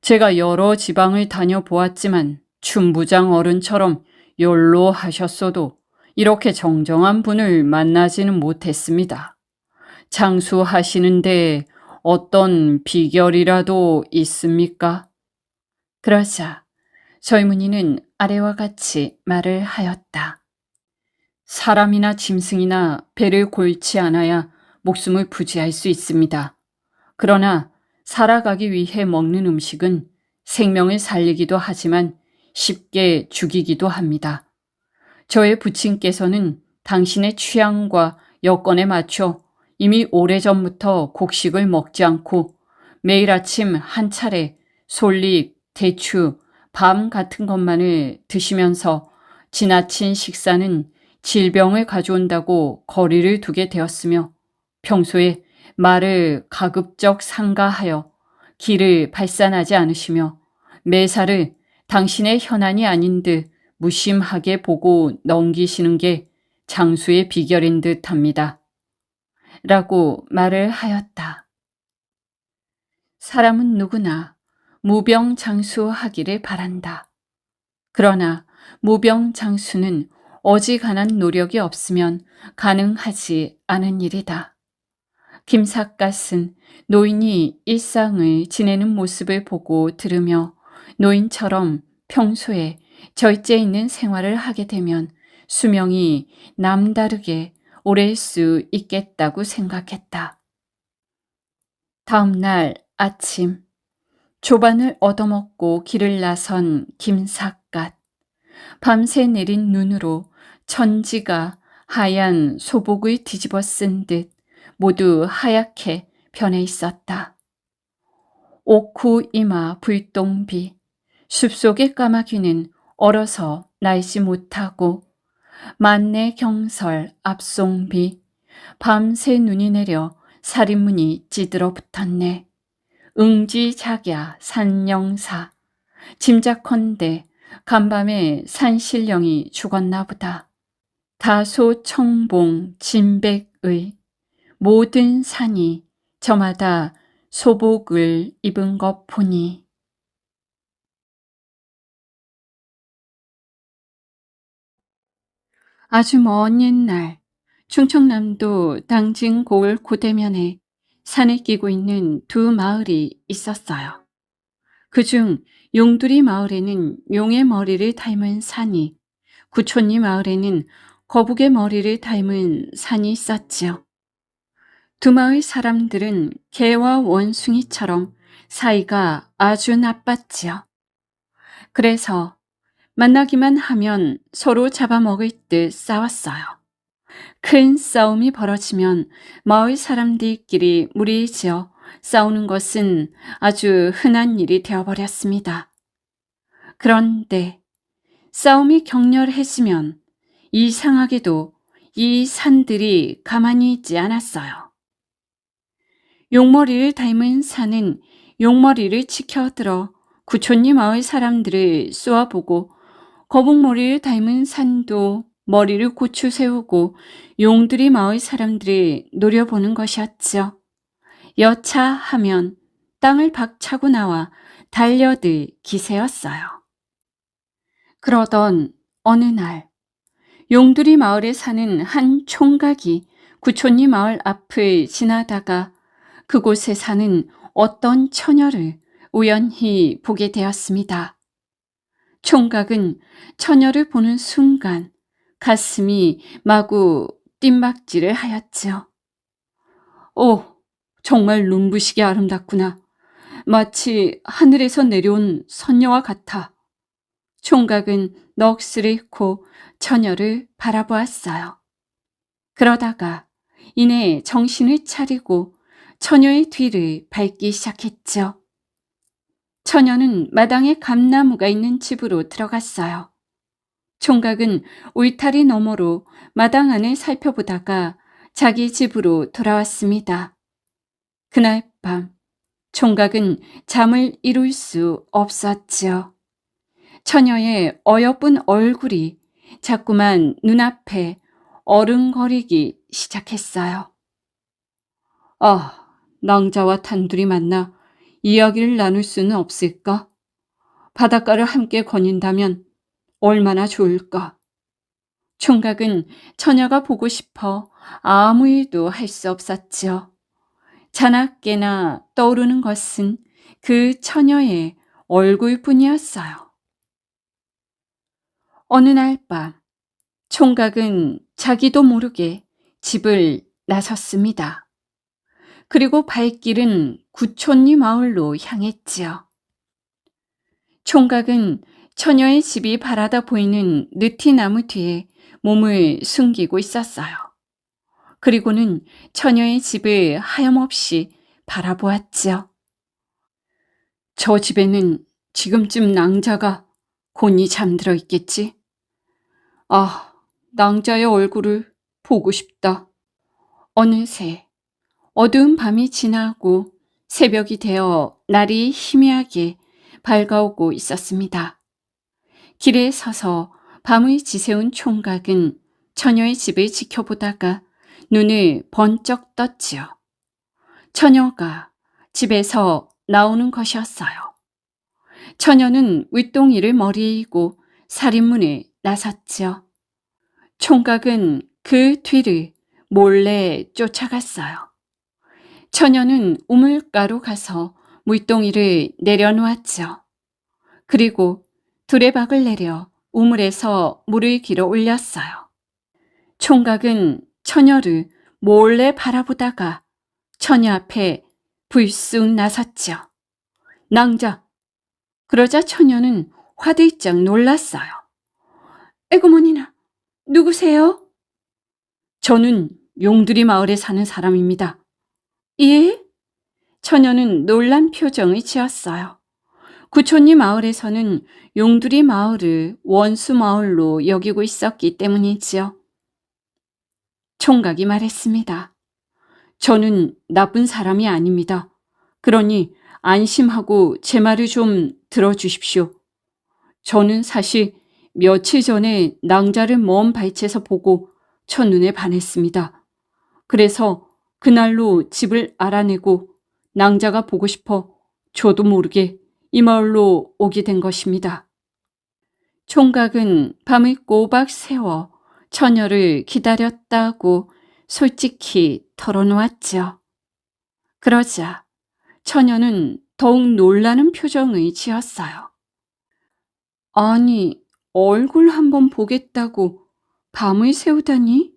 S1: 제가 여러 지방을 다녀보았지만 춘부장 어른처럼 연로하셨어도 이렇게 정정한 분을 만나지는 못했습니다. 장수하시는데 어떤 비결이라도 있습니까? 그러자 젊은이는 아래와 같이 말을 하였다. 사람이나 짐승이나 배를 골치 않아야 목숨을 부지할 수 있습니다. 그러나 살아가기 위해 먹는 음식은 생명을 살리기도 하지만 쉽게 죽이기도 합니다. 저의 부친께서는 당신의 취향과 여건에 맞춰 이미 오래전부터 곡식을 먹지 않고 매일 아침 한 차례 솔잎, 대추, 밤 같은 것만을 드시면서 지나친 식사는 질병을 가져온다고 거리를 두게 되었으며 평소에 말을 가급적 삼가하여 기를 발산하지 않으시며 매사를 당신의 현안이 아닌 듯 무심하게 보고 넘기시는 게 장수의 비결인 듯 합니다. 라고 말을 하였다. 사람은 누구나 무병장수하기를 바란다. 그러나 무병장수는 어지간한 노력이 없으면 가능하지 않은 일이다. 김삿갓은 노인이 일상을 지내는 모습을 보고 들으며 노인처럼 평소에 절제 있는 생활을 하게 되면 수명이 남다르게 오래일 수 있겠다고 생각했다. 다음 날 아침 조반을 얻어먹고 길을 나선 김삿갓. 밤새 내린 눈으로 천지가 하얀 소복을 뒤집어 쓴 듯 모두 하얗게 변해 있었다. 옥후 이마 불똥비, 숲속의 까마귀는 얼어서 날지 못하고 만내 경설 앞송비, 밤새 눈이 내려 살인문이 찌들어 붙었네. 응지작야 산영사, 짐작컨대 간밤에 산신령이 죽었나 보다. 다소청봉 진백의 모든 산이 저마다 소복을 입은 것 보니. 아주 먼 옛날 충청남도 당진 고을 고대면에 산을 끼고 있는 두 마을이 있었어요. 그중 용두리 마을에는 용의 머리를 닮은 산이, 구촌리 마을에는 거북의 머리를 닮은 산이 있었지요. 두 마을 사람들은 개와 원숭이처럼 사이가 아주 나빴지요. 그래서 만나기만 하면 서로 잡아먹을 듯 싸웠어요. 큰 싸움이 벌어지면 마을 사람들끼리 무리지어 싸우는 것은 아주 흔한 일이 되어버렸습니다. 그런데 싸움이 격렬해지면 이상하게도 이 산들이 가만히 있지 않았어요. 용머리를 닮은 산은 용머리를 치켜들어 구촌리 마을 사람들을 쏘아보고, 거북머리를 닮은 산도 머리를 고추 세우고 용두리 마을 사람들을 노려보는 것이었죠. 여차하면 땅을 박차고 나와 달려들 기세였어요. 그러던 어느 날 용두리 마을에 사는 한 총각이 구촌리 마을 앞을 지나다가 그곳에 사는 어떤 처녀를 우연히 보게 되었습니다. 총각은 처녀를 보는 순간 가슴이 마구 뜀박질을 하였지요. 오, 정말 눈부시게 아름답구나. 마치 하늘에서 내려온 선녀와 같아. 총각은 넋을 잃고 처녀를 바라보았어요. 그러다가 이내 정신을 차리고 처녀의 뒤를 밟기 시작했죠. 처녀는 마당에 감나무가 있는 집으로 들어갔어요. 총각은 울타리 너머로 마당 안을 살펴보다가 자기 집으로 돌아왔습니다. 그날 밤 총각은 잠을 이룰 수 없었지요. 처녀의 어여쁜 얼굴이 자꾸만 눈앞에 어른거리기 시작했어요. 아, 낭자와 단둘이 만나 이야기를 나눌 수는 없을까? 바닷가를 함께 거닌다면 얼마나 좋을까? 총각은 처녀가 보고 싶어 아무 일도 할 수 없었지요. 자나깨나 떠오르는 것은 그 처녀의 얼굴뿐이었어요. 어느 날 밤, 총각은 자기도 모르게 집을 나섰습니다. 그리고 발길은 구촌리 마을로 향했지요. 총각은 처녀의 집이 바라다 보이는 느티나무 뒤에 몸을 숨기고 있었어요. 그리고는 처녀의 집을 하염없이 바라보았지요. 저 집에는 지금쯤 낭자가 곤히 잠들어 있겠지? 아, 낭자의 얼굴을 보고 싶다. 어느새 어두운 밤이 지나고 새벽이 되어 날이 희미하게 밝아오고 있었습니다. 길에 서서 밤을 지새운 총각은 처녀의 집을 지켜보다가 눈을 번쩍 떴지요. 처녀가 집에서 나오는 것이었어요. 처녀는 윗동이를 머리에 이고 살인문에 나섰지요. 총각은 그 뒤를 몰래 쫓아갔어요. 처녀는 우물가로 가서 물동이를 내려놓았죠. 그리고 두레박을 내려 우물에서 물을 길어 올렸어요. 총각은 처녀를 몰래 바라보다가 처녀 앞에 불쑥 나섰죠. 낭자! 그러자 처녀는 화들짝 놀랐어요. 에고머니나, 누구세요? 저는 용두리 마을에 사는 사람입니다. 예? 처녀는 놀란 표정을 지었어요. 구촌리 마을에서는 용두리 마을을 원수 마을로 여기고 있었기 때문이지요. 총각이 말했습니다. 저는 나쁜 사람이 아닙니다. 그러니 안심하고 제 말을 좀 들어주십시오. 저는 사실 며칠 전에 낭자를 먼 발치에서 보고 첫눈에 반했습니다. 그래서 그날로 집을 알아내고 낭자가 보고 싶어 저도 모르게 이 마을로 오게 된 것입니다. 총각은 밤을 꼬박 새워 처녀를 기다렸다고 솔직히 털어놓았죠. 그러자 처녀는 더욱 놀라는 표정을 지었어요. 아니, 얼굴 한번 보겠다고 밤을 새우다니?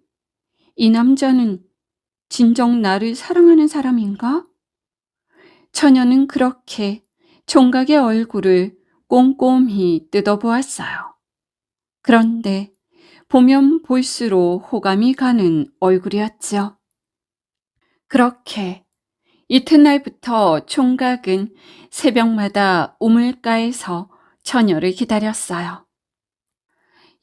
S1: 이 남자는 진정 나를 사랑하는 사람인가? 처녀는 그렇게 총각의 얼굴을 꼼꼼히 뜯어보았어요. 그런데 보면 볼수록 호감이 가는 얼굴이었죠. 그렇게 이튿날부터 총각은 새벽마다 우물가에서 처녀를 기다렸어요.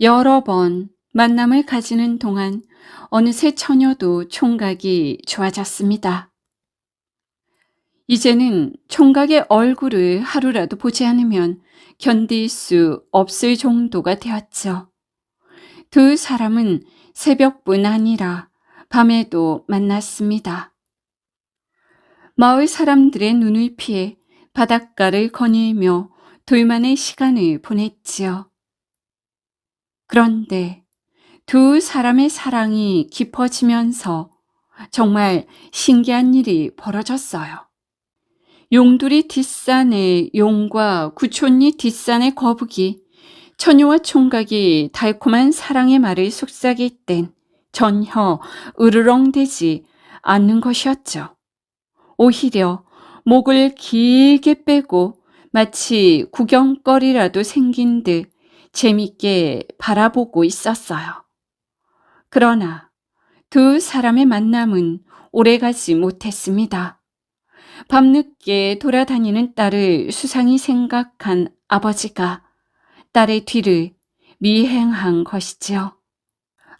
S1: 여러 번 만남을 가지는 동안 어느새 처녀도 총각이 좋아졌습니다. 이제는 총각의 얼굴을 하루라도 보지 않으면 견딜 수 없을 정도가 되었죠. 두 사람은 새벽뿐 아니라 밤에도 만났습니다. 마을 사람들의 눈을 피해 바닷가를 거닐며 둘만의 시간을 보냈지요. 그런데 두 사람의 사랑이 깊어지면서 정말 신기한 일이 벌어졌어요. 용두리 뒷산의 용과 구촌리 뒷산의 거북이, 처녀와 총각이 달콤한 사랑의 말을 속삭일 땐 전혀 으르렁대지 않는 것이었죠. 오히려 목을 길게 빼고 마치 구경거리라도 생긴 듯 재밌게 바라보고 있었어요. 그러나 두 사람의 만남은 오래가지 못했습니다. 밤늦게 돌아다니는 딸을 수상히 생각한 아버지가 딸의 뒤를 미행한 것이지요.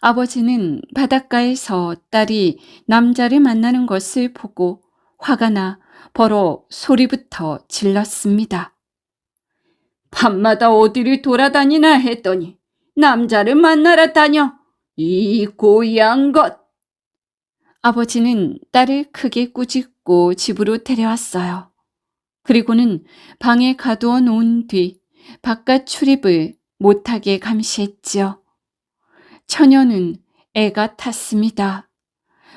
S1: 아버지는 바닷가에서 딸이 남자를 만나는 것을 보고 화가 나 버럭 소리부터 질렀습니다. 밤마다 어디를 돌아다니나 했더니 남자를 만나러 다녀. 이 고얀 것. 아버지는 딸을 크게 꾸짖고 집으로 데려왔어요. 그리고는 방에 가두어 놓은 뒤 바깥 출입을 못하게 감시했지요. 처녀는 애가 탔습니다.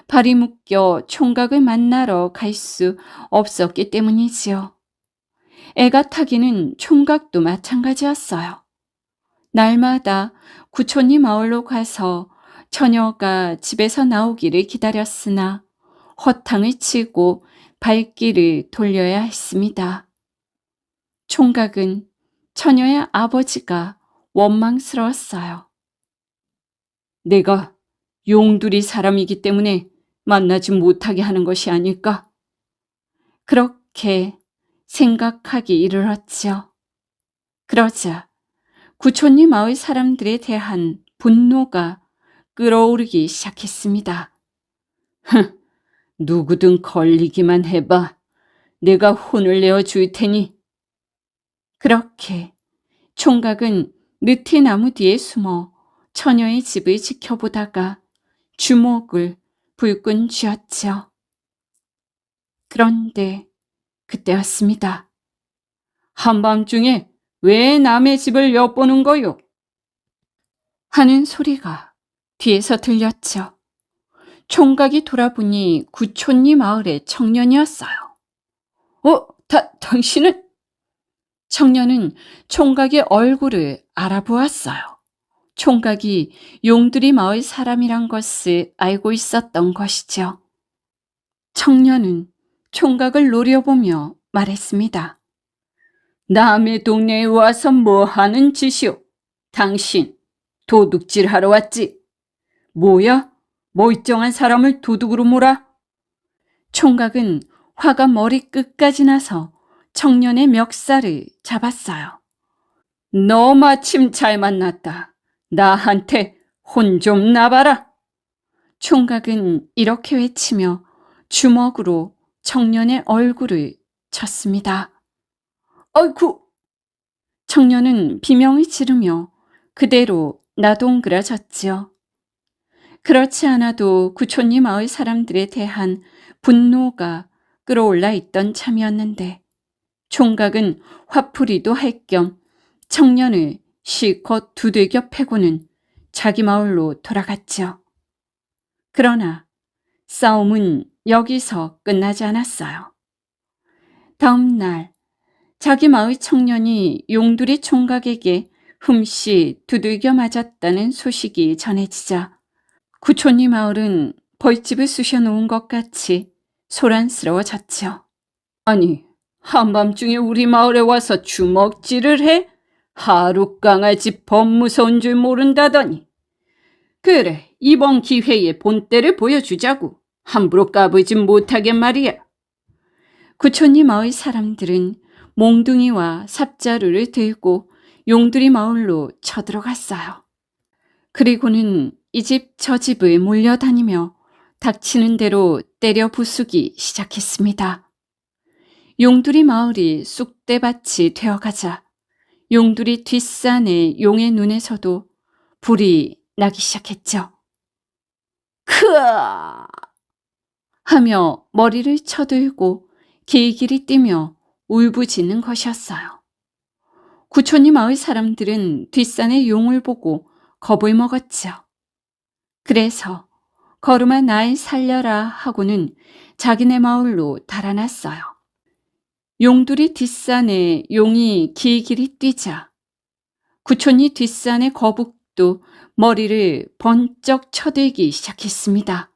S1: 발이 묶여 총각을 만나러 갈 수 없었기 때문이지요. 애가 타기는 총각도 마찬가지였어요. 날마다 구촌리 마을로 가서 처녀가 집에서 나오기를 기다렸으나 허탕을 치고 발길을 돌려야 했습니다. 총각은 처녀의 아버지가 원망스러웠어요. 내가 용두리 사람이기 때문에 만나지 못하게 하는 것이 아닐까? 그렇게 생각하기 이르렀지요. 그러자 구촌리 마을 사람들에 대한 분노가 끓어오르기 시작했습니다. 누구든 걸리기만 해봐. 내가 혼을 내어줄 테니. 그렇게 총각은 느티나무 뒤에 숨어 처녀의 집을 지켜보다가 주먹을 불끈 쥐었지요. 그런데 그때였습니다. 한밤중에 왜 남의 집을 엿보는 거요? 하는 소리가 뒤에서 들렸죠. 총각이 돌아보니 구촌리 마을의 청년이었어요. 당신은? 청년은 총각의 얼굴을 알아보았어요. 총각이 용두리 마을 사람이란 것을 알고 있었던 것이죠. 청년은 총각을 노려보며 말했습니다. 남의 동네에 와서 뭐 하는 짓이오? 당신 도둑질하러 왔지? 뭐야? 멀쩡한 사람을 도둑으로 몰아? 총각은 화가 머리끝까지 나서 청년의 멱살을 잡았어요. 너 마침 잘 만났다. 나한테 혼 좀 나봐라. 총각은 이렇게 외치며 주먹으로 청년의 얼굴을 쳤습니다. 아이쿠! 청년은 비명을 지르며 그대로 나동그라졌지요. 그렇지 않아도 구촌리 마을 사람들에 대한 분노가 끌어올라 있던 참이었는데 총각은 화풀이도 할 겸 청년을 실컷 두들겨 패고는 자기 마을로 돌아갔죠. 그러나 싸움은 여기서 끝나지 않았어요. 다음 날 자기 마을 청년이 용두리 총각에게 흠씨 두들겨 맞았다는 소식이 전해지자 구촌리 마을은 벌집을 쑤셔 놓은 것 같이 소란스러워졌지요. 아니, 한밤중에 우리 마을에 와서 주먹질을 해? 하루 강아지 범무서운 줄 모른다더니. 그래, 이번 기회에 본때를 보여주자고. 함부로 까불진 못하게 말이야. 구촌리 마을 사람들은 몽둥이와 삽자루를 들고 용두리 마을로 쳐들어갔어요. 그리고는 이 집 저 집을 몰려다니며 닥치는 대로 때려 부수기 시작했습니다. 용두리 마을이 쑥대밭이 되어가자 용두리 뒷산의 용의 눈에서도 불이 나기 시작했죠. 크아! 하며 머리를 쳐들고 길길이 뛰며 울부짖는 것이었어요. 구촌리 마을 사람들은 뒷산의 용을 보고 겁을 먹었죠. 그래서 걸음아 날 살려라 하고는 자기네 마을로 달아났어요. 용두리 뒷산에 용이 길길이 뛰자 구촌리 뒷산의 거북도 머리를 번쩍 쳐들기 시작했습니다.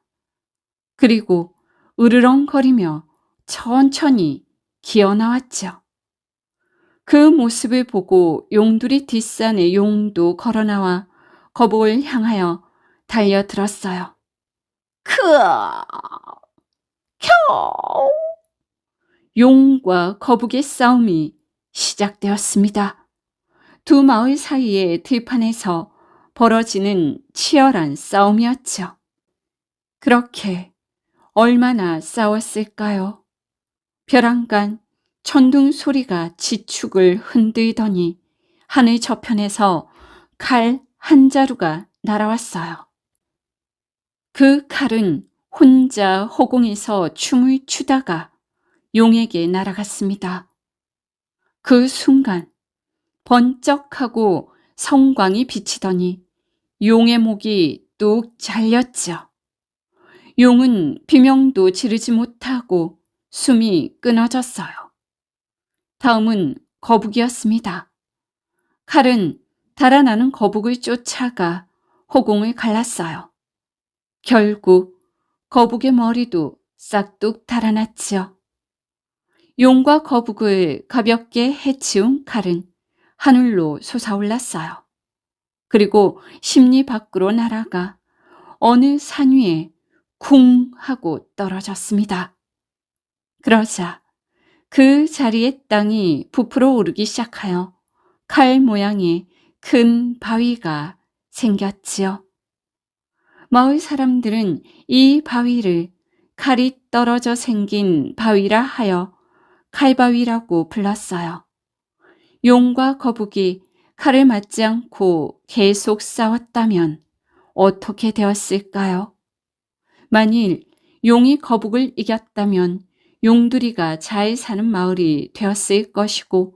S1: 그리고 으르렁거리며 천천히 기어나왔죠. 그 모습을 보고 용두리 뒷산의 용도 걸어나와 거북을 향하여 달려들었어요. 크아! 켜! 용과 거북의 싸움이 시작되었습니다. 두 마을 사이의 들판에서 벌어지는 치열한 싸움이었죠. 그렇게 얼마나 싸웠을까요? 벼랑간 천둥 소리가 지축을 흔들더니 하늘 저편에서 칼 한 자루가 날아왔어요. 그 칼은 혼자 허공에서 춤을 추다가 용에게 날아갔습니다. 그 순간 번쩍하고 성광이 비치더니 용의 목이 뚝 잘렸죠. 용은 비명도 지르지 못하고 숨이 끊어졌어요. 다음은 거북이었습니다. 칼은 달아나는 거북을 쫓아가 허공을 갈랐어요. 결국 거북의 머리도 싹둑 달아났지요. 용과 거북을 가볍게 해치운 칼은 하늘로 솟아올랐어요. 그리고 심리 밖으로 날아가 어느 산 위에 쿵 하고 떨어졌습니다. 그러자 그 자리에 땅이 부풀어 오르기 시작하여 칼 모양의 큰 바위가 생겼지요. 마을 사람들은 이 바위를 칼이 떨어져 생긴 바위라 하여 칼바위라고 불렀어요. 용과 거북이 칼을 맞지 않고 계속 싸웠다면 어떻게 되었을까요? 만일 용이 거북을 이겼다면 용두리가 잘 사는 마을이 되었을 것이고,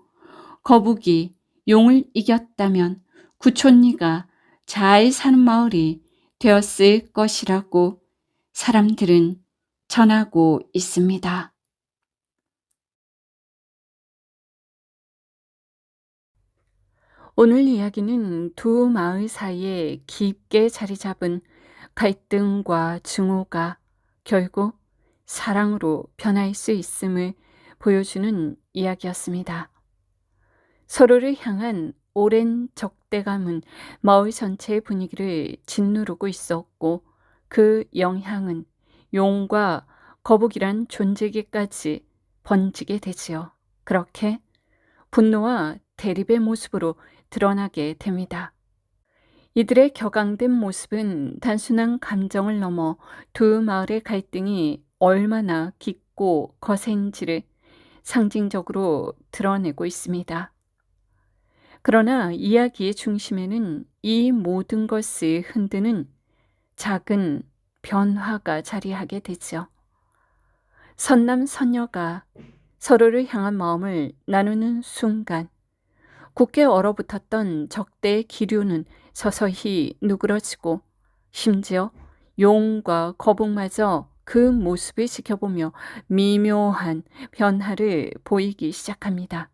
S1: 거북이 용을 이겼다면 구촌리가 잘 사는 마을이 되었을 것이라고 사람들은 전하고 있습니다. 오늘 이야기는 두 마을 사이에 깊게 자리 잡은 갈등과 증오가 결국 사랑으로 변할 수 있음을 보여주는 이야기였습니다. 서로를 향한 오랜 적대감은 마을 전체의 분위기를 짓누르고 있었고, 그 영향은 용과 거북이란 존재에게까지 번지게 되지요. 그렇게 분노와 대립의 모습으로 드러나게 됩니다. 이들의 격앙된 모습은 단순한 감정을 넘어 두 마을의 갈등이 얼마나 깊고 거센지를 상징적으로 드러내고 있습니다. 그러나 이야기의 중심에는 이 모든 것을 흔드는 작은 변화가 자리하게 되죠. 선남 선녀가 서로를 향한 마음을 나누는 순간 굳게 얼어붙었던 적대의 기류는 서서히 누그러지고, 심지어 용과 거북마저 그 모습을 지켜보며 미묘한 변화를 보이기 시작합니다.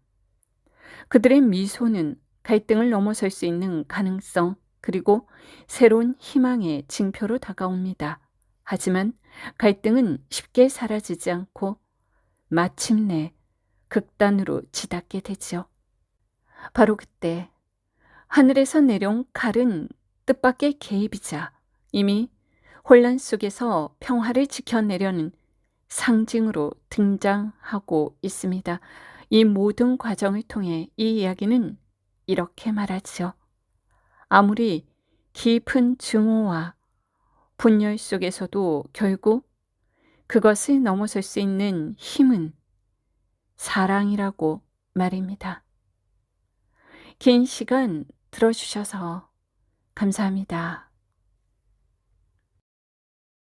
S1: 그들의 미소는 갈등을 넘어설 수 있는 가능성, 그리고 새로운 희망의 징표로 다가옵니다. 하지만 갈등은 쉽게 사라지지 않고 마침내 극단으로 치닫게 되지요. 바로 그때 하늘에서 내려온 칼은 뜻밖의 개입이자 이미 혼란 속에서 평화를 지켜내려는 상징으로 등장하고 있습니다. 이 모든 과정을 통해 이 이야기는 이렇게 말하지요. 아무리 깊은 증오와 분열 속에서도 결국 그것을 넘어설 수 있는 힘은 사랑이라고 말입니다. 긴 시간 들어주셔서 감사합니다.